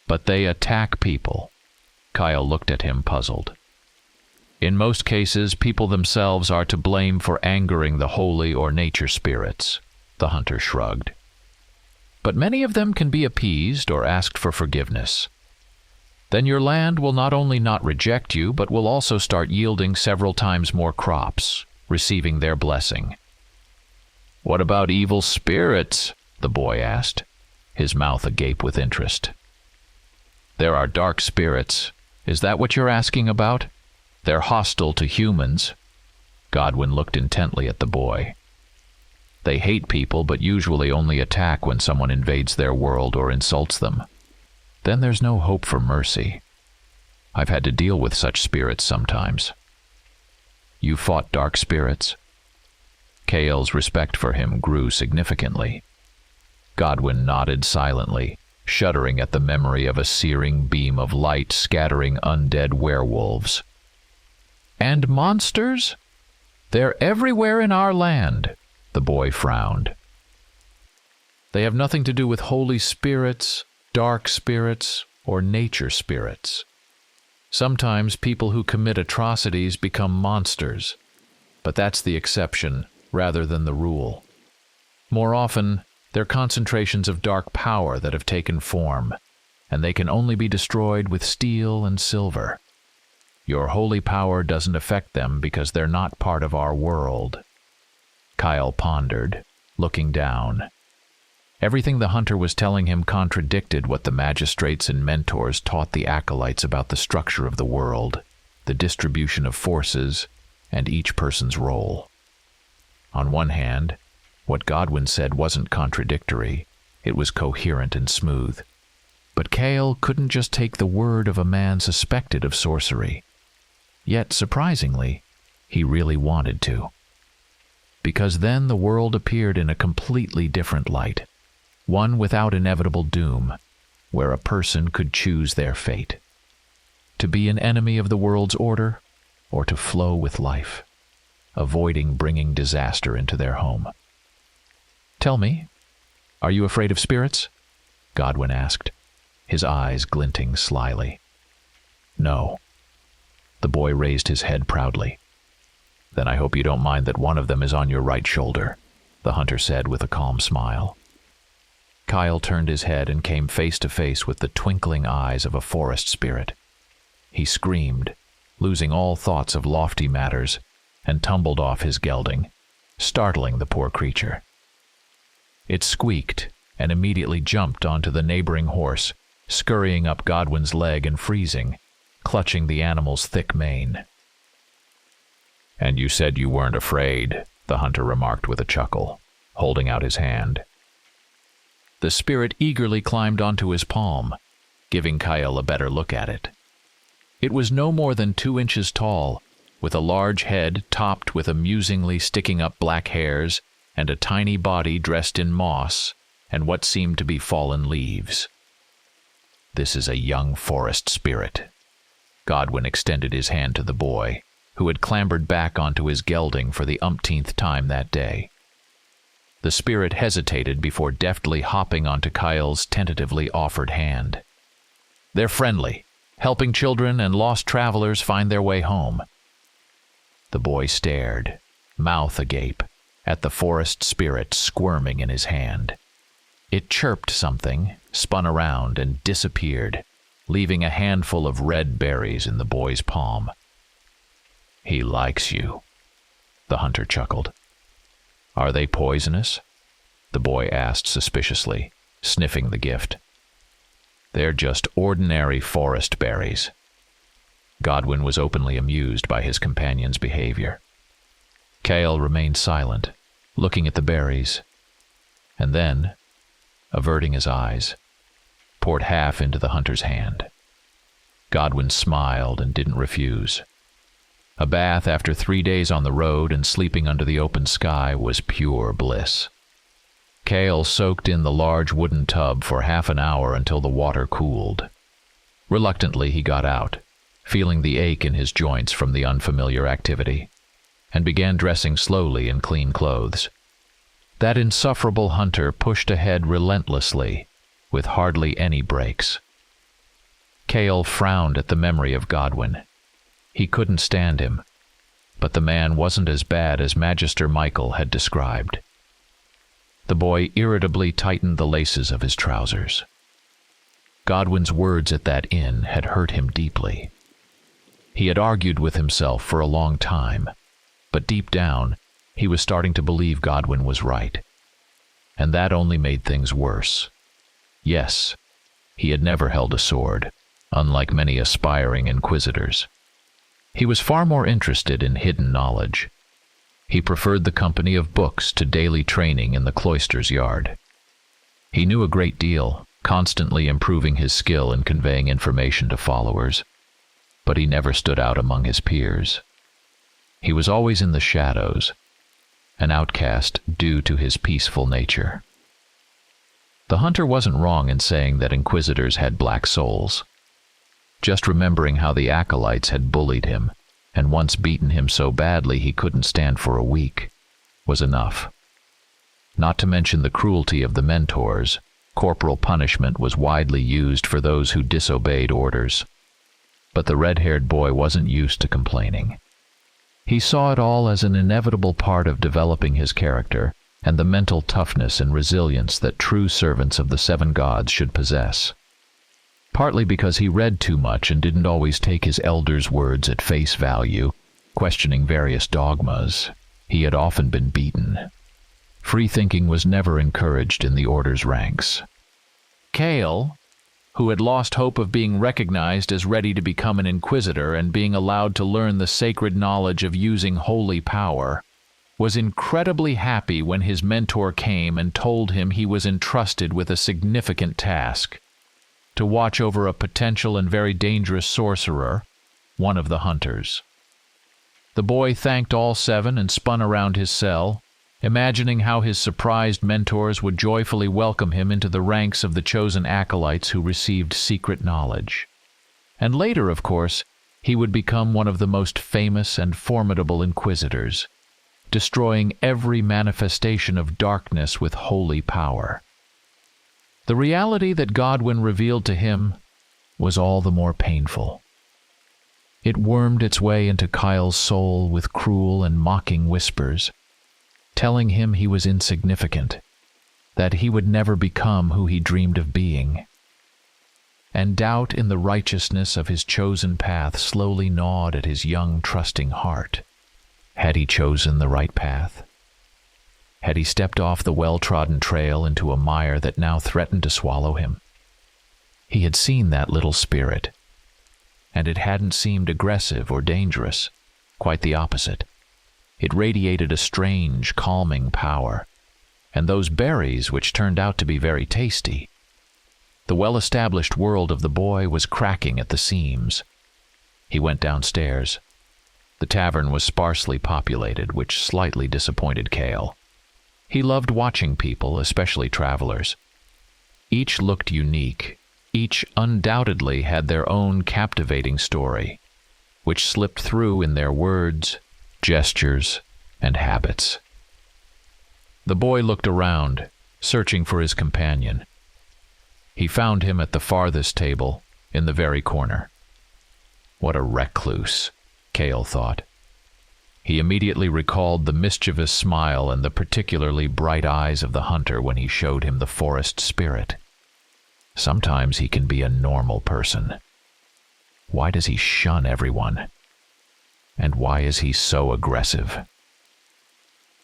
But they attack people." Kyle looked at him puzzled. "In most cases, people themselves are to blame for angering the holy or nature spirits," the hunter shrugged. "But many of them can be appeased or asked for forgiveness. Then your land will not only not reject you, but will also start yielding several times more crops, receiving their blessing." "What about evil spirits?" the boy asked, his mouth agape with interest. "There are dark spirits. Is that what you're asking about? They're hostile to humans." Godwin looked intently at the boy. "They hate people, but usually only attack when someone invades their world or insults them. Then there's no hope for mercy. I've had to deal with such spirits sometimes." "You fought dark spirits?" Cale's respect for him grew significantly. Godwin nodded silently, shuddering at the memory of a searing beam of light scattering undead werewolves. "And monsters? They're everywhere in our land," the boy frowned. "They have nothing to do with holy spirits, dark spirits, or nature spirits. Sometimes people who commit atrocities become monsters, but that's the exception rather than the rule. More often, they're concentrations of dark power that have taken form, and they can only be destroyed with steel and silver. Your holy power doesn't affect them because they're not part of our world." Kyle pondered, looking down. Everything the hunter was telling him contradicted what the magistrates and mentors taught the acolytes about the structure of the world, the distribution of forces, and each person's role. On one hand, what Godwin said wasn't contradictory, it was coherent and smooth. But Cale couldn't just take the word of a man suspected of sorcery. Yet, surprisingly, he really wanted to. Because then the world appeared in a completely different light, one without inevitable doom, where a person could choose their fate. To be an enemy of the world's order, or to flow with life, avoiding bringing disaster into their home. "Tell me, are you afraid of spirits?" Godwin asked, his eyes glinting slyly. "No." The boy raised his head proudly. "Then I hope you don't mind that one of them is on your right shoulder," the hunter said with a calm smile. Kyle turned his head and came face to face with the twinkling eyes of a forest spirit. He screamed, losing all thoughts of lofty matters, and tumbled off his gelding, startling the poor creature. It squeaked and immediately jumped onto the neighboring horse, scurrying up Godwin's leg and freezing, clutching the animal's thick mane. "And you said you weren't afraid," the hunter remarked with a chuckle, holding out his hand. The spirit eagerly climbed onto his palm, giving Kyle a better look at it. It was no more than 2 inches tall, with a large head topped with amusingly sticking up black hairs, and a tiny body dressed in moss and what seemed to be fallen leaves. "This is a young forest spirit." Godwin extended his hand to the boy, who had clambered back onto his gelding for the umpteenth time that day. The spirit hesitated before deftly hopping onto Kyle's tentatively offered hand. "They're friendly, helping children and lost travelers find their way home." The boy stared, mouth agape, at the forest spirit squirming in his hand. It chirped something, spun around, and disappeared, leaving a handful of red berries in the boy's palm. "He likes you," the hunter chuckled. "Are they poisonous?" the boy asked suspiciously, sniffing the gift. "They're just ordinary forest berries." Godwin was openly amused by his companion's behavior. Cale remained silent, looking at the berries, and then, averting his eyes, poured half into the hunter's hand. Godwin smiled and didn't refuse. A bath after 3 days on the road and sleeping under the open sky was pure bliss. Cale soaked in the large wooden tub for half an hour until the water cooled. Reluctantly he got out, feeling the ache in his joints from the unfamiliar activity, and began dressing slowly in clean clothes. That insufferable hunter pushed ahead relentlessly, with hardly any breaks. Cale frowned at the memory of Godwin. He couldn't stand him, but the man wasn't as bad as Magister Michael had described. The boy irritably tightened the laces of his trousers. Godwin's words at that inn had hurt him deeply. He had argued with himself for a long time, but deep down, he was starting to believe Godwin was right. And that only made things worse. Yes, he had never held a sword, unlike many aspiring inquisitors. He was far more interested in hidden knowledge. He preferred the company of books to daily training in the cloister's yard. He knew a great deal, constantly improving his skill in conveying information to followers, but he never stood out among his peers. He was always in the shadows, an outcast due to his peaceful nature. The hunter wasn't wrong in saying that inquisitors had black souls. Just remembering how the acolytes had bullied him, and once beaten him so badly he couldn't stand for a week, was enough. Not to mention the cruelty of the mentors, corporal punishment was widely used for those who disobeyed orders. But the red-haired boy wasn't used to complaining. He saw it all as an inevitable part of developing his character and the mental toughness and resilience that true servants of the 7 gods should possess. Partly because he read too much and didn't always take his elders' words at face value, questioning various dogmas, he had often been beaten. Free thinking was never encouraged in the Order's ranks. Cale, who had lost hope of being recognized as ready to become an Inquisitor and being allowed to learn the sacred knowledge of using holy power, was incredibly happy when his mentor came and told him he was entrusted with a significant task: to watch over a potential and very dangerous sorcerer, one of the hunters. The boy thanked all seven and spun around his cell, imagining how his surprised mentors would joyfully welcome him into the ranks of the chosen acolytes who received secret knowledge. And later, of course, he would become one of the most famous and formidable Inquisitors, destroying every manifestation of darkness with holy power. The reality that Godwin revealed to him was all the more painful. It wormed its way into Kyle's soul with cruel and mocking whispers, telling him he was insignificant, that he would never become who he dreamed of being. And doubt in the righteousness of his chosen path slowly gnawed at his young, trusting heart. Had he chosen the right path? Had he stepped off the well-trodden trail into a mire that now threatened to swallow him? He had seen that little spirit, and it hadn't seemed aggressive or dangerous. Quite the opposite. It radiated a strange, calming power, and those berries which turned out to be very tasty. The well-established world of the boy was cracking at the seams. He went downstairs. The tavern was sparsely populated, which slightly disappointed Cale. He loved watching people, especially travelers. Each looked unique. Each undoubtedly had their own captivating story, which slipped through in their words, gestures, and habits. The boy looked around, searching for his companion. He found him at the farthest table, in the very corner. What a recluse, Cale thought. He immediately recalled the mischievous smile and the particularly bright eyes of the hunter when he showed him the forest spirit. Sometimes he can be a normal person. Why does he shun everyone? And why is he so aggressive?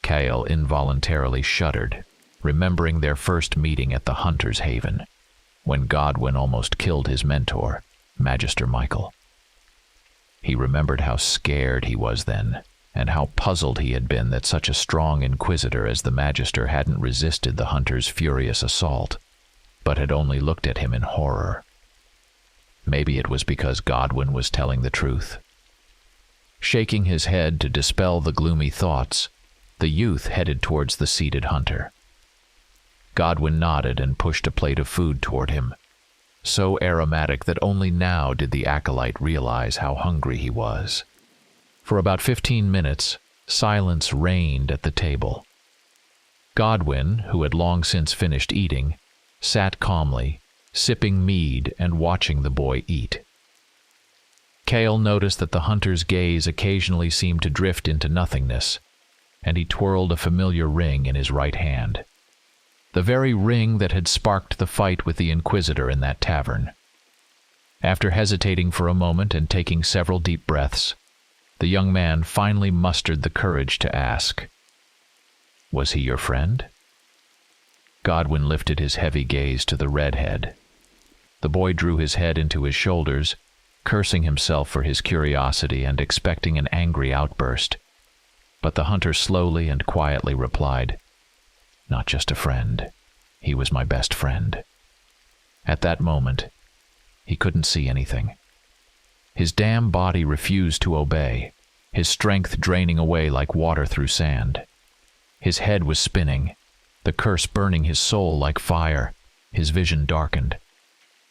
Cale involuntarily shuddered, remembering their first meeting at the Hunter's Haven, when Godwin almost killed his mentor, Magister Michael. He remembered how scared he was then, and how puzzled he had been that such a strong Inquisitor as the Magister hadn't resisted the Hunter's furious assault, but had only looked at him in horror. Maybe it was because Godwin was telling the truth. Shaking his head to dispel the gloomy thoughts, the youth headed towards the seated hunter. Godwin nodded and pushed a plate of food toward him, so aromatic that only now did the acolyte realize how hungry he was. For about 15 minutes, silence reigned at the table. Godwin, who had long since finished eating, sat calmly, sipping mead and watching the boy eat. Cale noticed that the hunter's gaze occasionally seemed to drift into nothingness, and he twirled a familiar ring in his right hand. The very ring that had sparked the fight with the Inquisitor in that tavern. After hesitating for a moment and taking several deep breaths, the young man finally mustered the courage to ask, "Was he your friend?" Godwin lifted his heavy gaze to the redhead. The boy drew his head into his shoulders, cursing himself for his curiosity and expecting an angry outburst. But the hunter slowly and quietly replied, "Not just a friend. He was my best friend." At that moment, he couldn't see anything. His damn body refused to obey, his strength draining away like water through sand. His head was spinning, the curse burning his soul like fire. His vision darkened.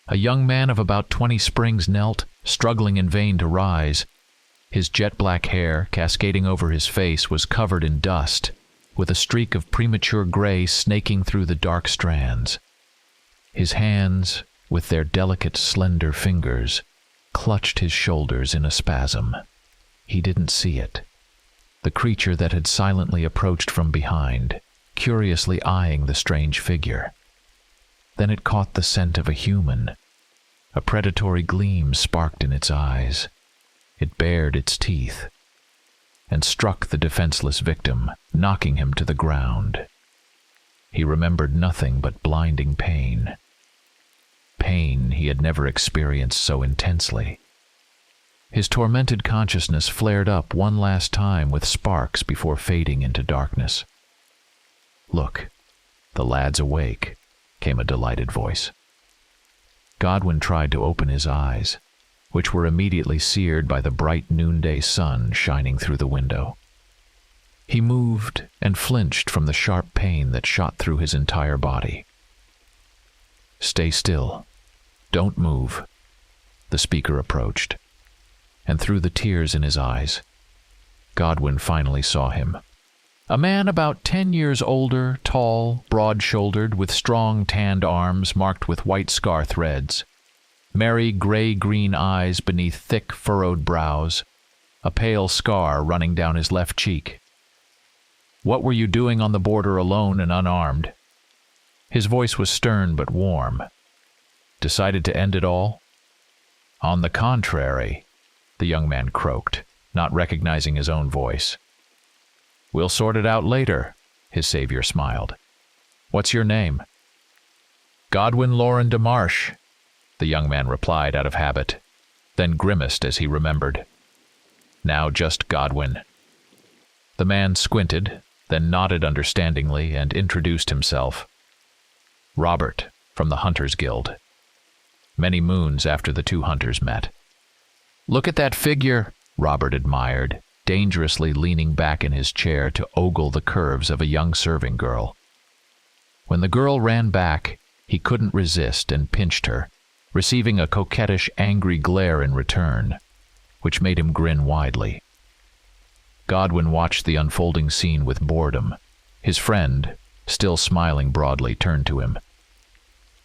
A young man of about 20 springs knelt, struggling in vain to rise. His jet-black hair, cascading over his face, was covered in dust, with a streak of premature gray snaking through the dark strands. His hands, with their delicate, slender fingers, clutched his shoulders in a spasm. He didn't see it. The creature that had silently approached from behind, curiously eyeing the strange figure. Then it caught the scent of a human. A predatory gleam sparked in its eyes. It bared its teeth and struck the defenseless victim, knocking him to the ground. He remembered nothing but blinding pain. Pain he had never experienced so intensely. His tormented consciousness flared up one last time with sparks before fading into darkness. "Look, the lad's awake," came a delighted voice. Godwin tried to open his eyes, which were immediately seared by the bright noonday sun shining through the window. He moved and flinched from the sharp pain that shot through his entire body. "Stay still. Don't move." The speaker approached, and through the tears in his eyes, Godwin finally saw him. A man about 10 years older, tall, broad-shouldered, with strong tanned arms marked with white scar threads, merry gray-green eyes beneath thick furrowed brows, a pale scar running down his left cheek. "What were you doing on the border alone and unarmed?" His voice was stern but warm. "Decided to end it all?" "On the contrary," the young man croaked, not recognizing his own voice. "We'll sort it out later," his savior smiled. "What's your name?" "Godwin Loren DeMarsh," the young man replied out of habit, then grimaced as he remembered. "Now just Godwin." The man squinted, then nodded understandingly and introduced himself. "Robert, from the Hunters Guild." Many moons after the two hunters met. "Look at that figure," Robert admired, dangerously leaning back in his chair to ogle the curves of a young serving girl. When the girl ran back, he couldn't resist and pinched her, receiving a coquettish, angry glare in return, which made him grin widely. Godwin watched the unfolding scene with boredom. His friend, still smiling broadly, turned to him.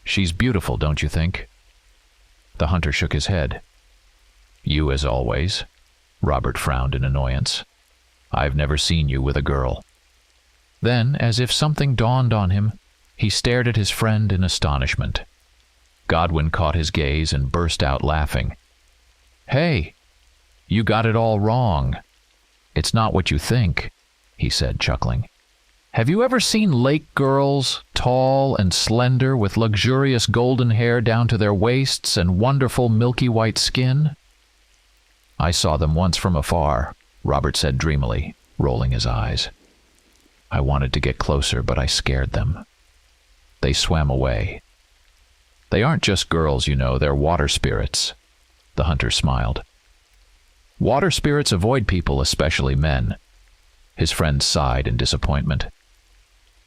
"She's beautiful, don't you think?" The hunter shook his head. "You as always." Robert frowned in annoyance. "I've never seen you with a girl." Then, as if something dawned on him, he stared at his friend in astonishment. Godwin caught his gaze and burst out laughing. "Hey, you got it all wrong. It's not what you think," he said, chuckling. "Have you ever seen lake girls, tall and slender, with luxurious golden hair down to their waists and wonderful milky white skin?" "I saw them once from afar," Robert said dreamily, rolling his eyes. "I wanted to get closer, but I scared them. They swam away. They aren't just girls, you know, they're water spirits." The hunter smiled. "Water spirits avoid people, especially men." His friend sighed in disappointment.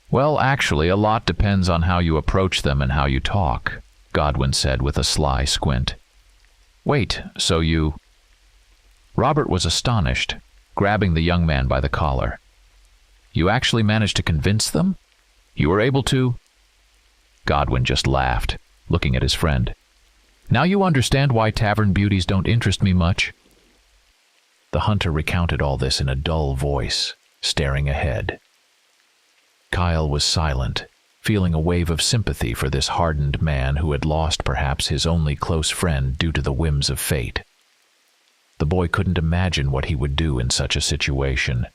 "Well, actually, a lot depends on how you approach them and how you talk," Godwin said with a sly squint. "Wait, so you—" Robert was astonished, grabbing the young man by the collar. "You actually managed to convince them? You were able to—" Godwin just laughed, looking at his friend. "Now you understand why tavern beauties don't interest me much." The hunter recounted all this in a dull voice, staring ahead. Kyle was silent, feeling a wave of sympathy for this hardened man who had lost perhaps his only close friend due to the whims of fate. The boy couldn't imagine what he would do in such a situation,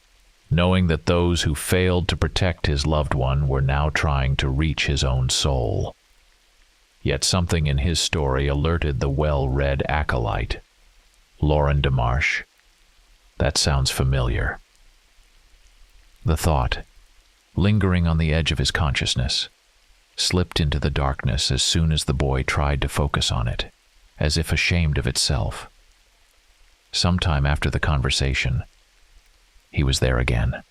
knowing that those who failed to protect his loved one were now trying to reach his own soul. Yet something in his story alerted the well-read acolyte. Loren DeMarsh. That sounds familiar. The thought, lingering on the edge of his consciousness, slipped into the darkness as soon as the boy tried to focus on it, as if ashamed of itself. Sometime after the conversation, he was there again,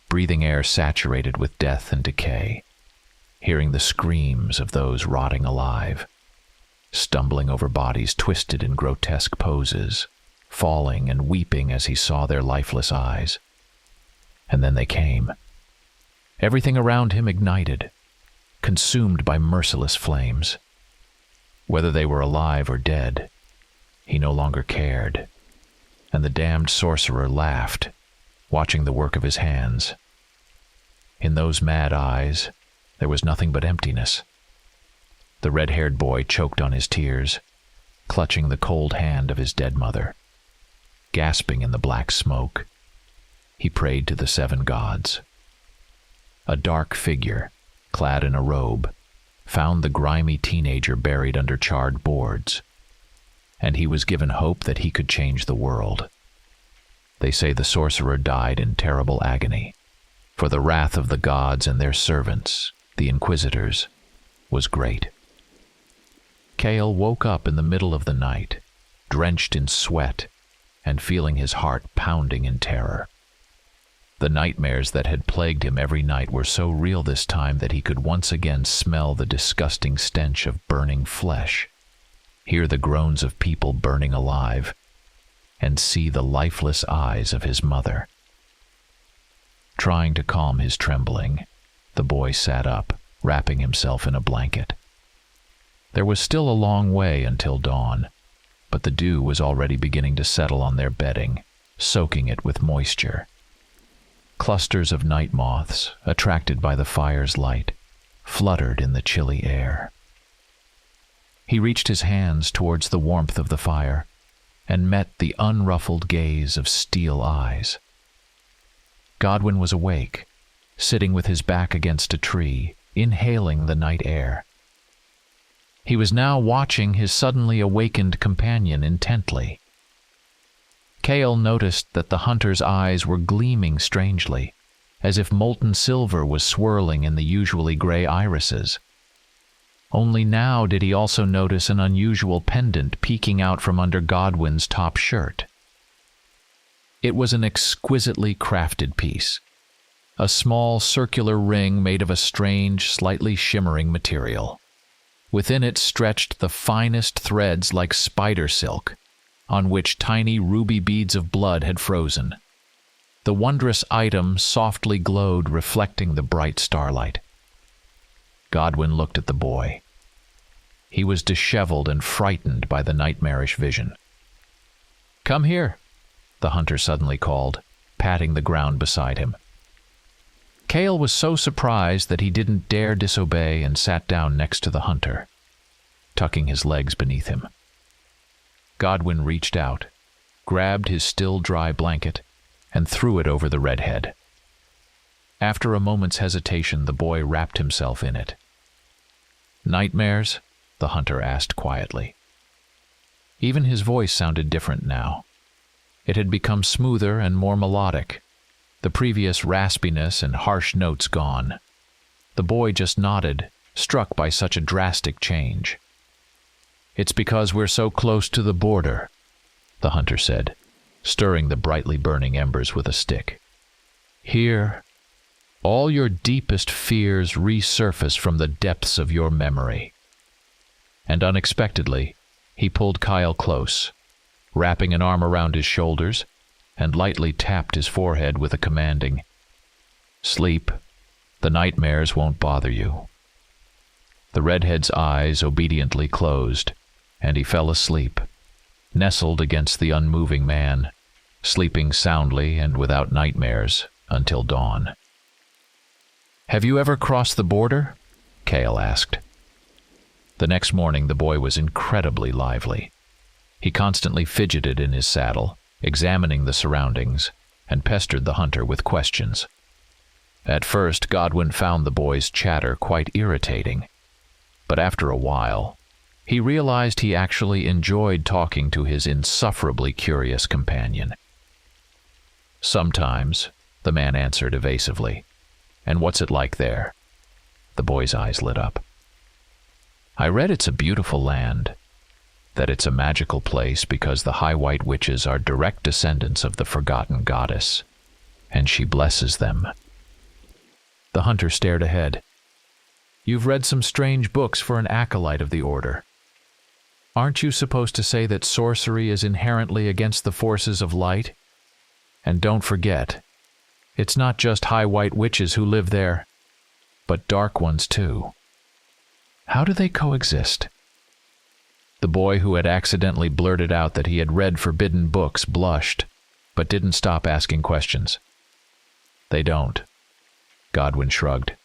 breathing air saturated with death and decay, hearing the screams of those rotting alive, stumbling over bodies twisted in grotesque poses, falling and weeping as he saw their lifeless eyes. And then they came. Everything around him ignited, consumed by merciless flames. Whether they were alive or dead, he no longer cared, and the damned sorcerer laughed, watching the work of his hands. In those mad eyes, there was nothing but emptiness. The red-haired boy choked on his tears, clutching the cold hand of his dead mother. Gasping in the black smoke, he prayed to the 7 gods. A dark figure, clad in a robe, found the grimy teenager buried under charred boards, and he was given hope that he could change the world. They say the sorcerer died in terrible agony, for the wrath of the gods and their servants, the Inquisitors, was great. Cale woke up in the middle of the night, drenched in sweat and feeling his heart pounding in terror. The nightmares that had plagued him every night were so real this time that he could once again smell the disgusting stench of burning flesh, hear the groans of people burning alive, and see the lifeless eyes of his mother. Trying to calm his trembling, the boy sat up, wrapping himself in a blanket. There was still a long way until dawn, but the dew was already beginning to settle on their bedding, soaking it with moisture. Clusters of night moths, attracted by the fire's light, fluttered in the chilly air. He reached his hands towards the warmth of the fire and met the unruffled gaze of steel eyes. Godwin was awake, sitting with his back against a tree, inhaling the night air. He was now watching his suddenly awakened companion intently. Cale noticed that the hunter's eyes were gleaming strangely, as if molten silver was swirling in the usually gray irises. Only now did he also notice an unusual pendant peeking out from under Godwin's top shirt. It was an exquisitely crafted piece, a small circular ring made of a strange, slightly shimmering material. Within it stretched the finest threads like spider silk, on which tiny ruby beads of blood had frozen. The wondrous item softly glowed, reflecting the bright starlight. Godwin looked at the boy. He was disheveled and frightened by the nightmarish vision. "Come here," the hunter suddenly called, patting the ground beside him. Cale was so surprised that he didn't dare disobey and sat down next to the hunter, tucking his legs beneath him. Godwin reached out, grabbed his still dry blanket, and threw it over the redhead. After a moment's hesitation, the boy wrapped himself in it. "Nightmares?" the hunter asked quietly. Even his voice sounded different now. It had become smoother and more melodic, the previous raspiness and harsh notes gone. The boy just nodded, struck by such a drastic change. "It's because we're so close to the border," the hunter said, stirring the brightly burning embers with a stick. "Here, all your deepest fears resurface from the depths of your memory." And unexpectedly, he pulled Cale close, wrapping an arm around his shoulders, and lightly tapped his forehead with a commanding, "Sleep. The nightmares won't bother you." The redhead's eyes obediently closed, and he fell asleep, nestled against the unmoving man, sleeping soundly and without nightmares until dawn. "Have you ever crossed the border?" Cale asked. The next morning the boy was incredibly lively. He constantly fidgeted in his saddle, examining the surroundings, and pestered the hunter with questions. At first, Godwin found the boy's chatter quite irritating, but after a while, he realized he actually enjoyed talking to his insufferably curious companion. "Sometimes," the man answered evasively. "And what's it like there?" The boy's eyes lit up. "I read it's a beautiful land, that it's a magical place because the High White Witches are direct descendants of the forgotten goddess, and she blesses them." The hunter stared ahead. "You've read some strange books for an acolyte of the order. Aren't you supposed to say that sorcery is inherently against the forces of light? And don't forget, it's not just High White Witches who live there, but dark ones too. How do they coexist?" The boy who had accidentally blurted out that he had read forbidden books blushed, but didn't stop asking questions. "They don't." Godwin shrugged.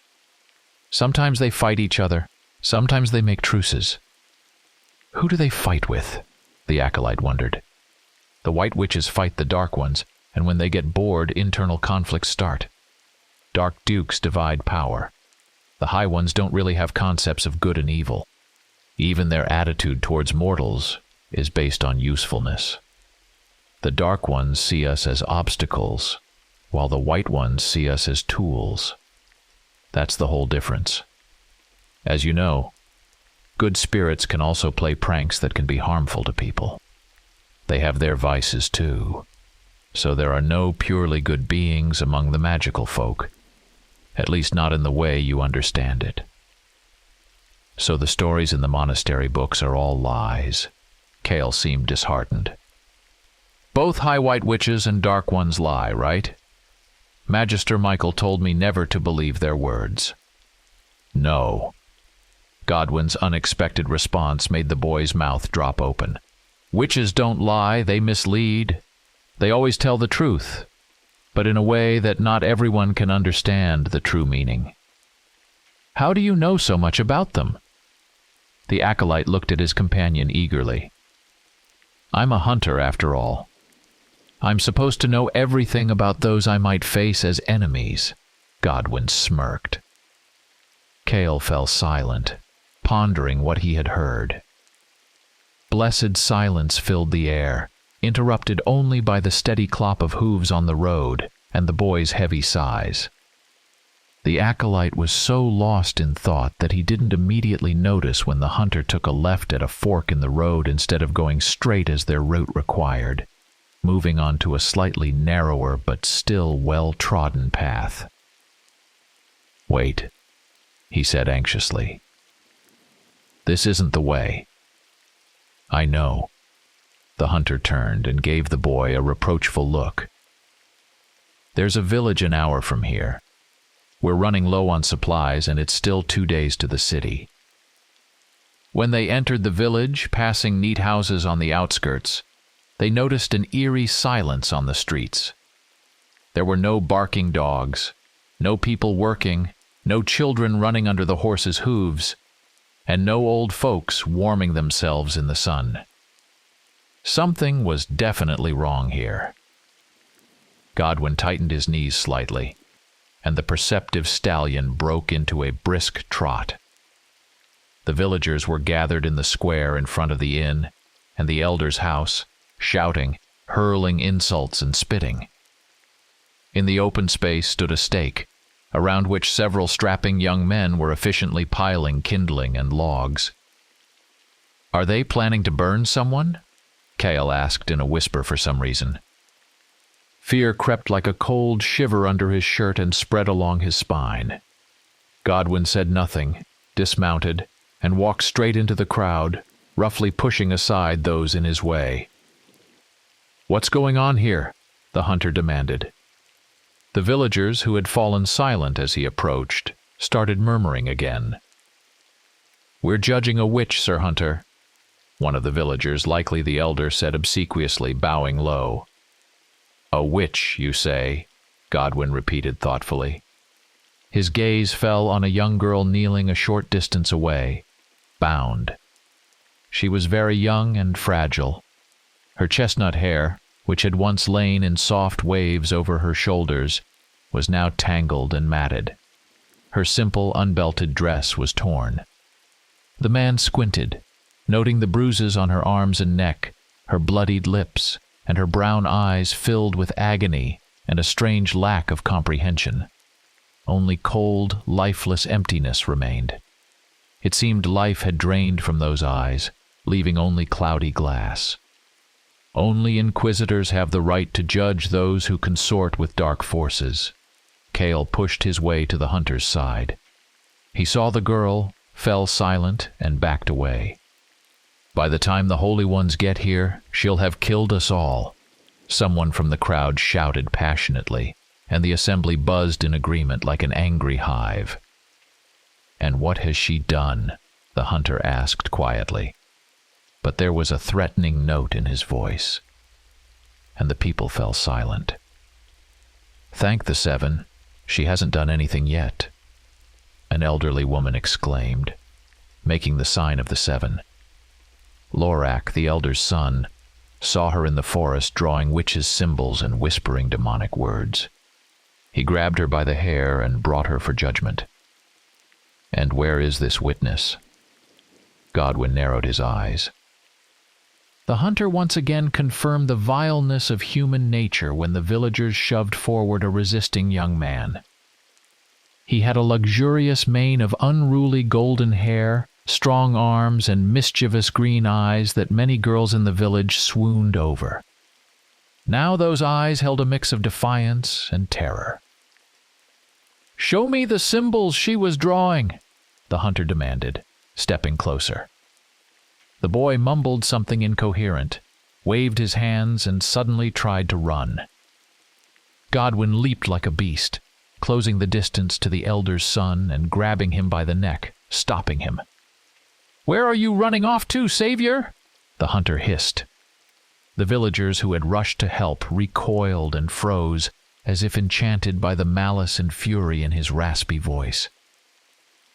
"Sometimes they fight each other, sometimes they make truces." "Who do they fight with?" the acolyte wondered. "The White Witches fight the Dark Ones, and when they get bored, internal conflicts start." Dark dukes divide power. The high ones don't really have concepts of good and evil. Even their attitude towards mortals is based on usefulness. The dark ones see us as obstacles, while the white ones see us as tools. That's the whole difference. As you know, good spirits can also play pranks that can be harmful to people. They have their vices too, so there are no purely good beings among the magical folk, at least not in the way you understand it. So the stories in the monastery books are all lies. Kale seemed disheartened. Both high white witches and dark ones lie, right? Magister Michael told me never to believe their words. No. Godwin's unexpected response made the boy's mouth drop open. Witches don't lie, they mislead. They always tell the truth, but in a way that not everyone can understand the true meaning. How do you know so much about them? The acolyte looked at his companion eagerly. I'm a hunter, after all. I'm supposed to know everything about those I might face as enemies. Godwin smirked. Kale fell silent, pondering what he had heard. Blessed silence filled the air, interrupted only by the steady clop of hooves on the road and the boy's heavy sighs. The acolyte was so lost in thought that he didn't immediately notice when the hunter took a left at a fork in the road instead of going straight as their route required, moving onto a slightly narrower but still well-trodden path. Wait, he said anxiously. This isn't the way. I know. The hunter turned and gave the boy a reproachful look. There's a village an hour from here. We're running low on supplies, and it's still 2 days to the city. When they entered the village, passing neat houses on the outskirts, they noticed an eerie silence on the streets. There were no barking dogs, no people working, no children running under the horses' hooves, and no old folks warming themselves in the sun. Something was definitely wrong here. Godwin tightened his knees slightly, and the perceptive stallion broke into a brisk trot. The villagers were gathered in the square in front of the inn and the elder's house, shouting, hurling insults and spitting. In the open space stood a stake, around which several strapping young men were efficiently piling kindling and logs. Are they planning to burn someone? Kale asked in a whisper for some reason. Fear crept like a cold shiver under his shirt and spread along his spine. Godwin said nothing, dismounted, and walked straight into the crowd, roughly pushing aside those in his way. What's going on here? The hunter demanded. The villagers, who had fallen silent as he approached, started murmuring again. We're judging a witch, Sir Hunter. One of the villagers, likely the elder, said obsequiously, bowing low. A witch, you say? Godwin repeated thoughtfully. His gaze fell on a young girl kneeling a short distance away, bound. She was very young and fragile. Her chestnut hair, which had once lain in soft waves over her shoulders, was now tangled and matted. Her simple, unbelted dress was torn. The man squinted, noting the bruises on her arms and neck, her bloodied lips, and her brown eyes filled with agony and a strange lack of comprehension. Only cold, lifeless emptiness remained. It seemed life had drained from those eyes, leaving only cloudy glass. Only inquisitors have the right to judge those who consort with dark forces. Kale pushed his way to the hunter's side. He saw the girl, fell silent, and backed away. By the time the Holy Ones get here, she'll have killed us all. Someone from the crowd shouted passionately, and the assembly buzzed in agreement like an angry hive. And what has she done? The hunter asked quietly. But there was a threatening note in his voice, and the people fell silent. Thank the Seven, she hasn't done anything yet, an elderly woman exclaimed, making the sign of the Seven. Lorak, the elder's son, saw her in the forest drawing witches' symbols and whispering demonic words. He grabbed her by the hair and brought her for judgment. "And where is this witness?" Godwin narrowed his eyes. The hunter once again confirmed the vileness of human nature when the villagers shoved forward a resisting young man. He had a luxurious mane of unruly golden hair, strong arms, and mischievous green eyes that many girls in the village swooned over. Now those eyes held a mix of defiance and terror. "Show me the symbols she was drawing," the hunter demanded, stepping closer. The boy mumbled something incoherent, waved his hands, and suddenly tried to run. Godwin leaped like a beast, closing the distance to the elder's son and grabbing him by the neck, stopping him. "Where are you running off to, savior?" the hunter hissed. The villagers who had rushed to help recoiled and froze, as if enchanted by the malice and fury in his raspy voice.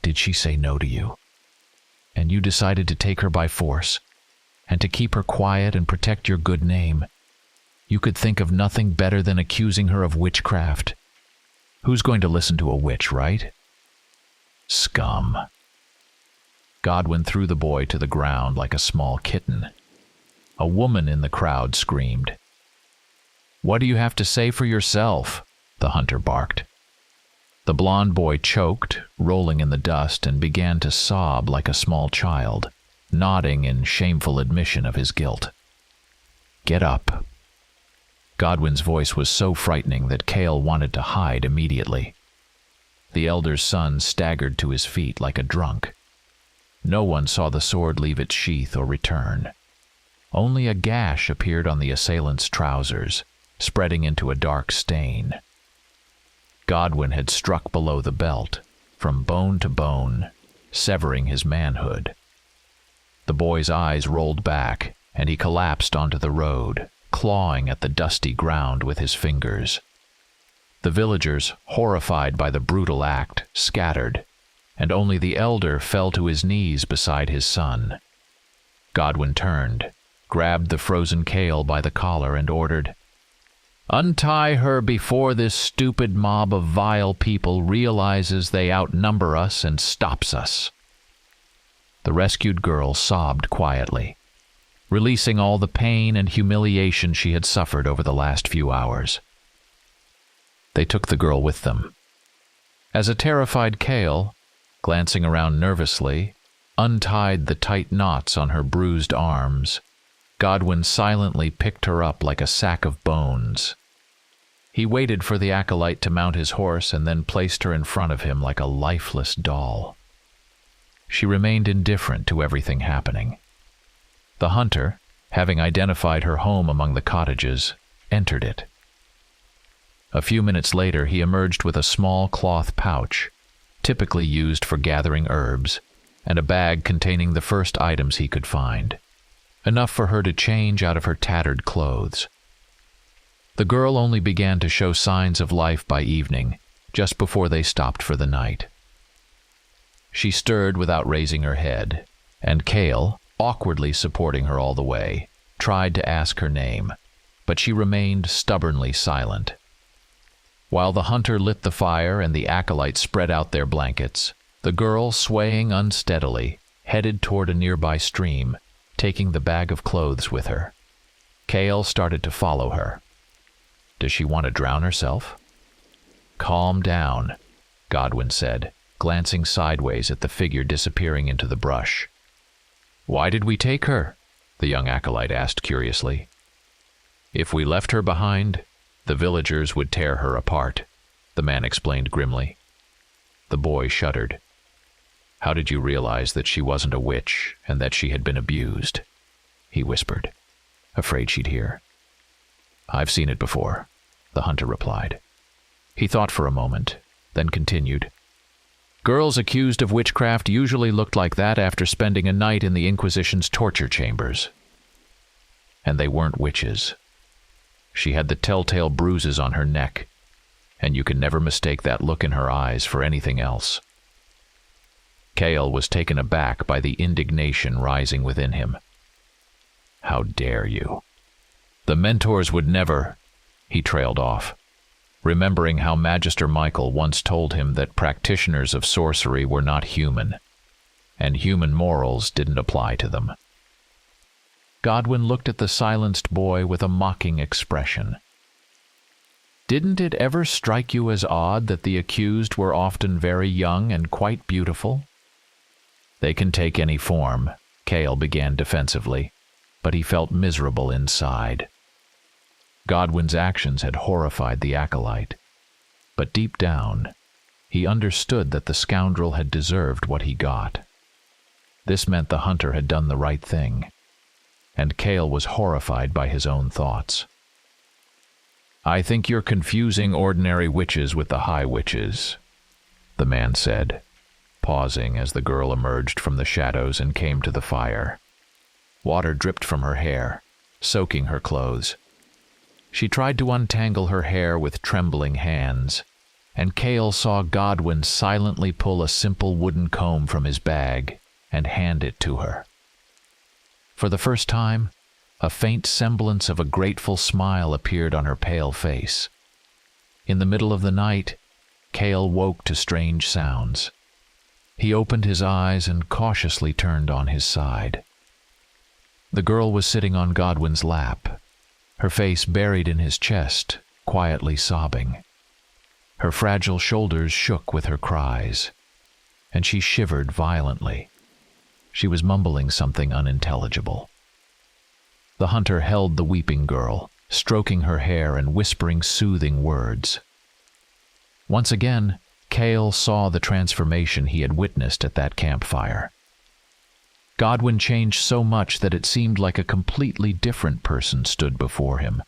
"Did she say no to you? And you decided to take her by force, and to keep her quiet and protect your good name? You could think of nothing better than accusing her of witchcraft. Who's going to listen to a witch, right? Scum." Godwin threw the boy to the ground like a small kitten. A woman in the crowd screamed. "What do you have to say for yourself?" the hunter barked. The blond boy choked, rolling in the dust, and began to sob like a small child, nodding in shameful admission of his guilt. "Get up." Godwin's voice was so frightening that Cale wanted to hide immediately. The elder's son staggered to his feet like a drunk. No one saw the sword leave its sheath or return. Only a gash appeared on the assailant's trousers, spreading into a dark stain. Godwin had struck below the belt, from bone to bone, severing his manhood. The boy's eyes rolled back, and he collapsed onto the road, clawing at the dusty ground with his fingers. The villagers, horrified by the brutal act, scattered, and only the elder fell to his knees beside his son. Godwin turned, grabbed the frozen Cale by the collar, and ordered, "Untie her before this stupid mob of vile people realizes they outnumber us and stops us." The rescued girl sobbed quietly, releasing all the pain and humiliation she had suffered over the last few hours. They took the girl with them. As a terrified Cale, glancing around nervously, untied the tight knots on her bruised arms, Godwin silently picked her up like a sack of bones. He waited for the acolyte to mount his horse and then placed her in front of him like a lifeless doll. She remained indifferent to everything happening. The hunter, having identified her home among the cottages, entered it. A few minutes later, he emerged with a small cloth pouch, typically used for gathering herbs, and a bag containing the first items he could find, enough for her to change out of her tattered clothes. The girl only began to show signs of life by evening, just before they stopped for the night. She stirred without raising her head, and Cale, awkwardly supporting her all the way, tried to ask her name, but she remained stubbornly silent. While the hunter lit the fire and the acolyte spread out their blankets, the girl, swaying unsteadily, headed toward a nearby stream, taking the bag of clothes with her. Cale started to follow her. Does she want to drown herself? Calm down, Godwin said, glancing sideways at the figure disappearing into the brush. Why did we take her? The young acolyte asked curiously. If we left her behind, the villagers would tear her apart, the man explained grimly. The boy shuddered. How did you realize that she wasn't a witch and that she had been abused? He whispered, afraid she'd hear. I've seen it before, the hunter replied. He thought for a moment, then continued. Girls accused of witchcraft usually looked like that after spending a night in the Inquisition's torture chambers. And they weren't witches. She had the telltale bruises on her neck, and you could never mistake that look in her eyes for anything else. Cale was taken aback by the indignation rising within him. How dare you? The mentors would never, he trailed off. remembering how Magister Michael once told him that practitioners of sorcery were not human, and human morals didn't apply to them. Godwin looked at the silenced boy with a mocking expression. "Didn't it ever strike you as odd that the accused were often very young and quite beautiful?" "They can take any form," Cale began defensively, but he felt miserable inside. Godwin's actions had horrified the acolyte, but deep down, he understood that the scoundrel had deserved what he got. This meant the hunter had done the right thing, and Cale was horrified by his own thoughts. "I think you're confusing ordinary witches with the high witches," the man said, pausing as the girl emerged from the shadows and came to the fire. Water dripped from her hair, soaking her clothes. She tried to untangle her hair with trembling hands, and Cale saw Godwin silently pull a simple wooden comb from his bag and hand it to her. For the first time, a faint semblance of a grateful smile appeared on her pale face. In the middle of the night, Cale woke to strange sounds. He opened his eyes and cautiously turned on his side. The girl was sitting on Godwin's lap, her face buried in his chest, quietly sobbing. Her fragile shoulders shook with her cries, and she shivered violently. She was mumbling something unintelligible. The hunter held the weeping girl, stroking her hair and whispering soothing words. Once again, Cale saw the transformation he had witnessed at that campfire. Godwin changed so much that it seemed like a completely different person stood before him.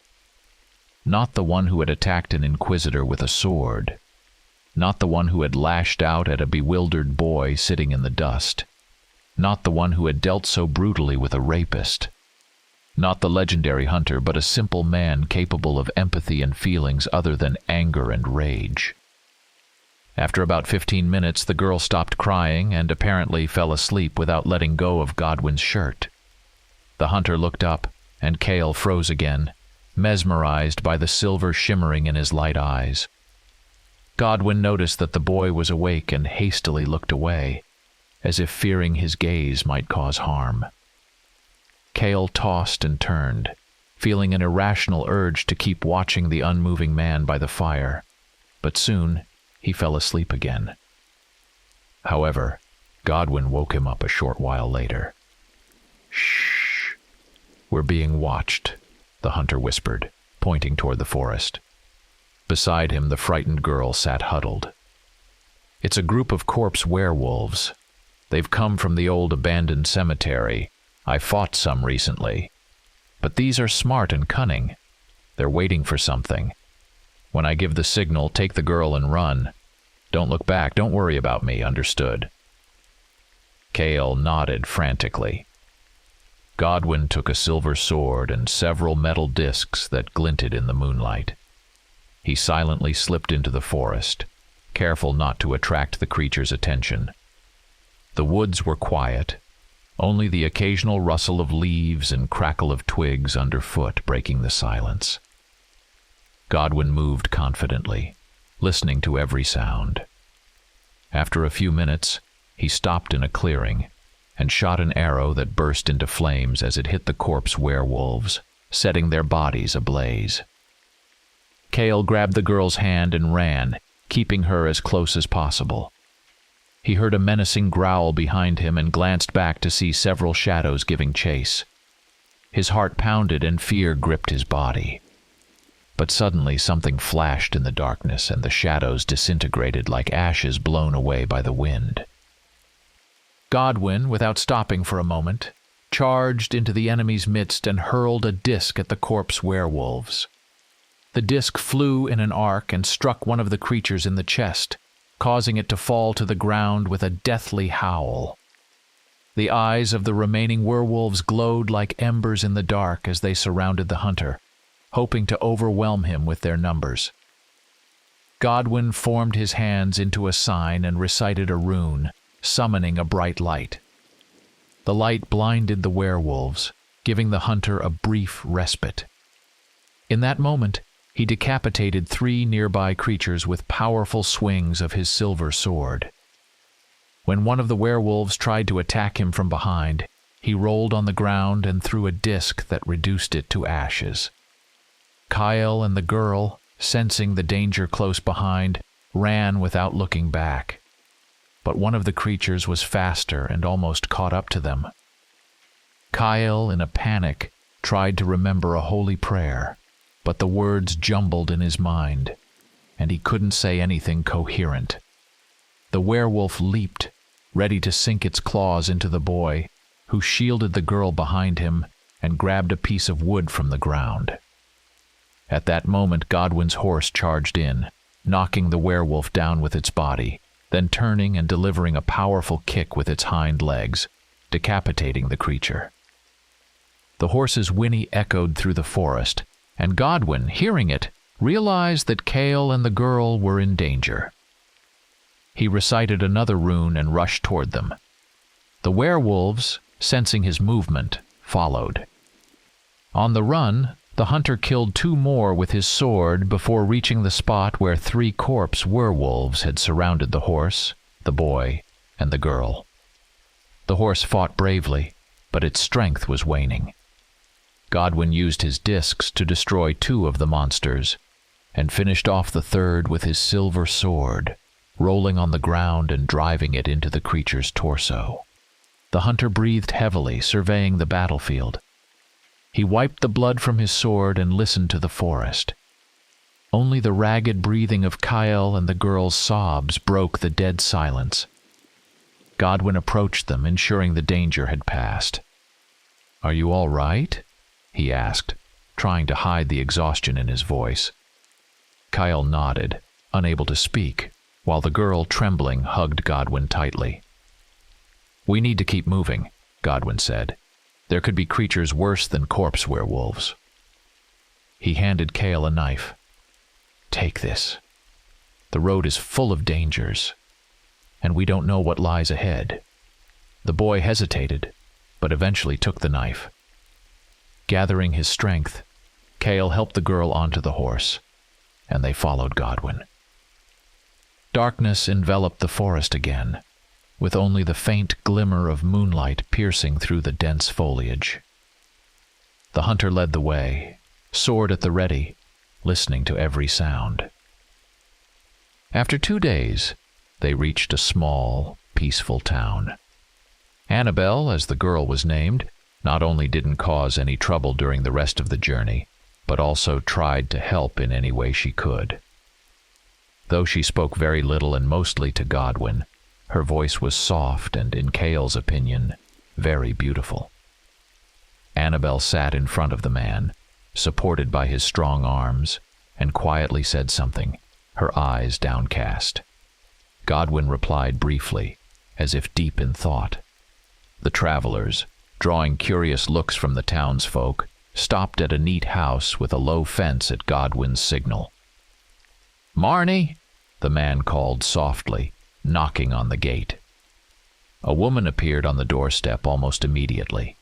Not the one who had attacked an inquisitor with a sword. Not the one who had lashed out at a bewildered boy sitting in the dust. Not the one who had dealt so brutally with a rapist. Not the legendary hunter, but a simple man capable of empathy and feelings other than anger and rage. After about 15 minutes, the girl stopped crying and apparently fell asleep without letting go of Godwin's shirt. The hunter looked up, and Cale froze again, mesmerized by the silver shimmering in his light eyes. Godwin noticed that the boy was awake and hastily looked away, as if fearing his gaze might cause harm. Cale tossed and turned, feeling an irrational urge to keep watching the unmoving man by the fire, but soon he fell asleep again. However, Godwin woke him up a short while later. "Shh! We're being watched," the hunter whispered, pointing toward the forest. Beside him, the frightened girl sat huddled. "It's a group of corpse werewolves. They've come from the old abandoned cemetery. I fought some recently. But these are smart and cunning. They're waiting for something. When I give the signal, take the girl and run. Don't look back. Don't worry about me. Understood?" Cale nodded frantically. Godwin took a silver sword and several metal discs that glinted in the moonlight. He silently slipped into the forest, careful not to attract the creature's attention. The woods were quiet, only the occasional rustle of leaves and crackle of twigs underfoot breaking the silence. Godwin moved confidently, listening to every sound. After a few minutes, he stopped in a clearing and shot an arrow that burst into flames as it hit the corpse werewolves, setting their bodies ablaze. Cale grabbed the girl's hand and ran, keeping her as close as possible. He heard a menacing growl behind him and glanced back to see several shadows giving chase. His heart pounded and fear gripped his body. But suddenly something flashed in the darkness and the shadows disintegrated like ashes blown away by the wind. Godwin, without stopping for a moment, charged into the enemy's midst and hurled a disc at the corpse werewolves. The disc flew in an arc and struck one of the creatures in the chest, causing it to fall to the ground with a deathly howl. The eyes of the remaining werewolves glowed like embers in the dark as they surrounded the hunter, hoping to overwhelm him with their numbers. Godwin formed his hands into a sign and recited a rune, summoning a bright light. The light blinded the werewolves, giving the hunter a brief respite. In that moment, he decapitated 3 nearby creatures with powerful swings of his silver sword. When one of the werewolves tried to attack him from behind, he rolled on the ground and threw a disc that reduced it to ashes. Kyle and the girl, sensing the danger close behind, ran without looking back. But one of the creatures was faster and almost caught up to them. Kyle, in a panic, tried to remember a holy prayer, but the words jumbled in his mind, and he couldn't say anything coherent. The werewolf leaped, ready to sink its claws into the boy, who shielded the girl behind him and grabbed a piece of wood from the ground. At that moment, Godwin's horse charged in, knocking the werewolf down with its body, then turning and delivering a powerful kick with its hind legs, decapitating the creature. The horse's whinny echoed through the forest, and Godwin, hearing it, realized that Kale and the girl were in danger. He recited another rune and rushed toward them. The werewolves, sensing his movement, followed. On the run, the hunter killed 2 more with his sword before reaching the spot where 3 corpse werewolves had surrounded the horse, the boy, and the girl. The horse fought bravely, but its strength was waning. Godwin used his discs to destroy 2 of the monsters, and finished off the 3rd with his silver sword, rolling on the ground and driving it into the creature's torso. The hunter breathed heavily, surveying the battlefield. He wiped the blood from his sword and listened to the forest. Only the ragged breathing of Kyle and the girl's sobs broke the dead silence. Godwin approached them, ensuring the danger had passed. "Are you all right?" he asked, trying to hide the exhaustion in his voice. Kyle nodded, unable to speak, while the girl, trembling, hugged Godwin tightly. "We need to keep moving," Godwin said. "There could be creatures worse than corpse werewolves." He handed Kale a knife. "Take this. The road is full of dangers, and we don't know what lies ahead." The boy hesitated, but eventually took the knife. Gathering his strength, Kale helped the girl onto the horse, and they followed Godwin. Darkness enveloped the forest again, with only the faint glimmer of moonlight piercing through the dense foliage. The hunter led the way, sword at the ready, listening to every sound. After 2 days, they reached a small, peaceful town. Annabelle, as the girl was named, not only didn't cause any trouble during the rest of the journey, but also tried to help in any way she could. Though she spoke very little and mostly to Godwin, her voice was soft and, in Kale's opinion, very beautiful. Annabelle sat in front of the man, supported by his strong arms, and quietly said something, her eyes downcast. Godwin replied briefly, as if deep in thought. The travelers, drawing curious looks from the townsfolk, stopped at a neat house with a low fence at Godwin's signal. "Marnie," the man called softly, knocking on the gate. A woman appeared on the doorstep almost immediately.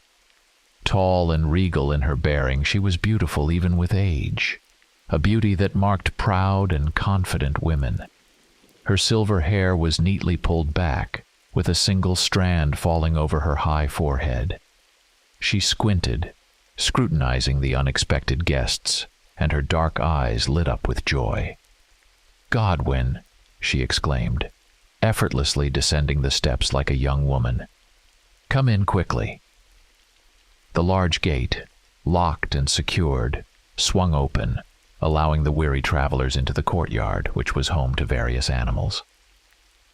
Tall and regal in her bearing, she was beautiful even with age, a beauty that marked proud and confident women. Her silver hair was neatly pulled back, with a single strand falling over her high forehead. She squinted, scrutinizing the unexpected guests, and her dark eyes lit up with joy. "Godwin," she exclaimed, effortlessly descending the steps like a young woman. "Come in quickly." The large gate, locked and secured, swung open, allowing the weary travelers into the courtyard, which was home to various animals.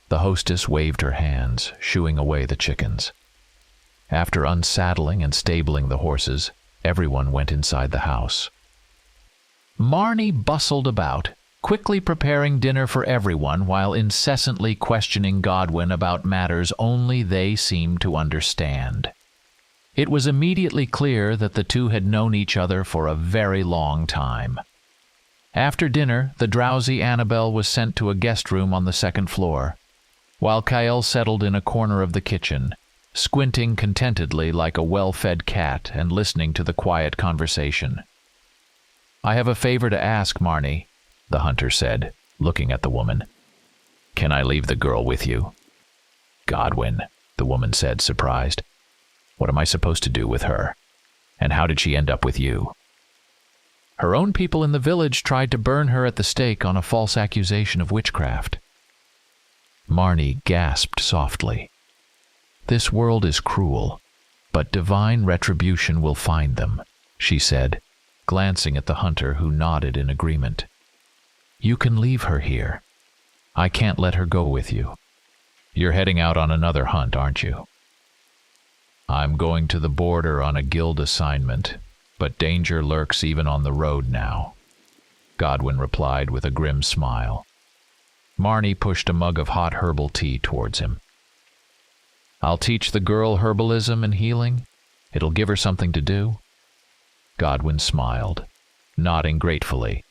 The hostess waved her hands, shooing away the chickens. After unsaddling and stabling the horses, everyone went inside the house. Marnie bustled about, quickly preparing dinner for everyone while incessantly questioning Godwin about matters only they seemed to understand. It was immediately clear that the two had known each other for a very long time. After dinner, the drowsy Annabelle was sent to a guest room on the second floor, while Kyle settled in a corner of the kitchen, squinting contentedly like a well-fed cat and listening to the quiet conversation. "I have a favor to ask, Marnie," the hunter said, looking at the woman. "Can I leave the girl with you?" "Godwin," the woman said, surprised. "What am I supposed to do with her? And how did she end up with you?" "Her own people in the village tried to burn her at the stake on a false accusation of witchcraft." Marnie gasped softly. "This world is cruel, but divine retribution will find them," she said, glancing at the hunter, who nodded in agreement. "You can leave her here. I can't let her go with you. You're heading out on another hunt, aren't you?" "I'm going to the border on a guild assignment, but danger lurks even on the road now," Godwin replied with a grim smile. Marnie pushed a mug of hot herbal tea towards him. "I'll teach the girl herbalism and healing. It'll give her something to do." Godwin smiled, nodding gratefully,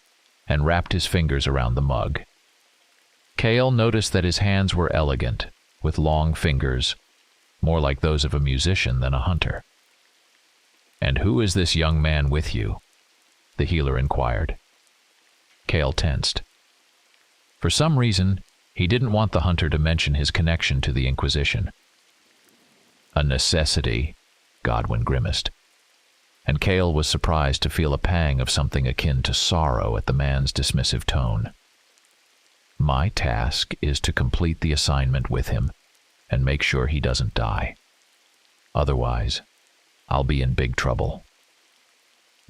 and wrapped his fingers around the mug. Cale noticed that his hands were elegant, with long fingers, more like those of a musician than a hunter. "And who is this young man with you?" the healer inquired. Cale tensed. For some reason, he didn't want the hunter to mention his connection to the Inquisition. "A necessity," Godwin grimaced, and Cale was surprised to feel a pang of something akin to sorrow at the man's dismissive tone. "My task is to complete the assignment with him and make sure he doesn't die. Otherwise, I'll be in big trouble."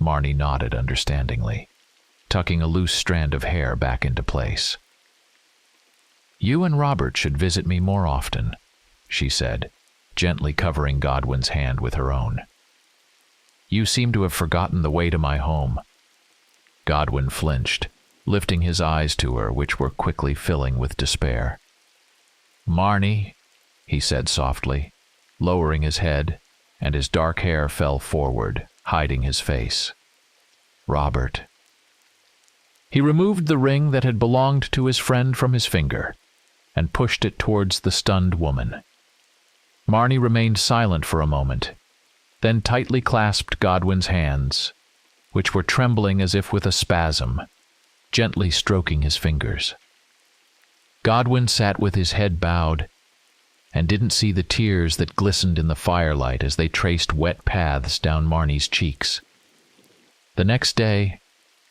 Marnie nodded understandingly, tucking a loose strand of hair back into place. "You and Robert should visit me more often," she said, gently covering Godwin's hand with her own. "You seem to have forgotten the way to my home." Godwin flinched, lifting his eyes to her, which were quickly filling with despair. "Marnie," he said softly, lowering his head, and his dark hair fell forward, hiding his face. "Robert." He removed the ring that had belonged to his friend from his finger, and pushed it towards the stunned woman. Marnie remained silent for a moment, then tightly clasped Godwin's hands, which were trembling as if with a spasm, gently stroking his fingers. Godwin sat with his head bowed, and didn't see the tears that glistened in the firelight as they traced wet paths down Marnie's cheeks. The next day,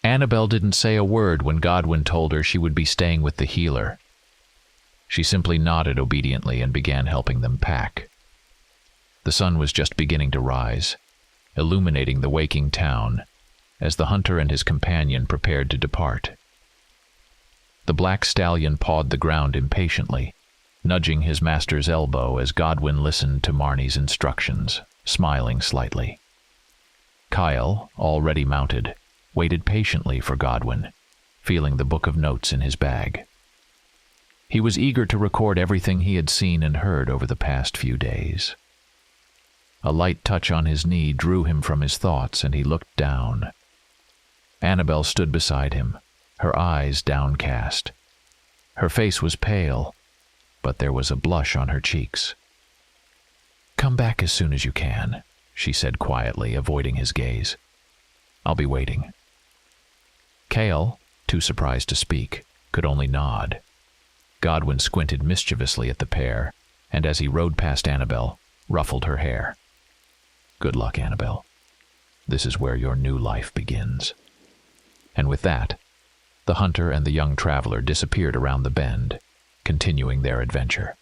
Annabelle didn't say a word when Godwin told her she would be staying with the healer. She simply nodded obediently and began helping them pack. The sun was just beginning to rise, illuminating the waking town, as the hunter and his companion prepared to depart. The black stallion pawed the ground impatiently, nudging his master's elbow as Godwin listened to Marnie's instructions, smiling slightly. Kyle, already mounted, waited patiently for Godwin, feeling the book of notes in his bag. He was eager to record everything he had seen and heard over the past few days. A light touch on his knee drew him from his thoughts, and he looked down. Annabelle stood beside him, her eyes downcast. Her face was pale, but there was a blush on her cheeks. "Come back as soon as you can," she said quietly, avoiding his gaze. "I'll be waiting." Cale, too surprised to speak, could only nod. Godwin squinted mischievously at the pair, and as he rode past Annabelle, ruffled her hair. "Good luck, Annabelle. This is where your new life begins." And with that, the hunter and the young traveler disappeared around the bend, continuing their adventure.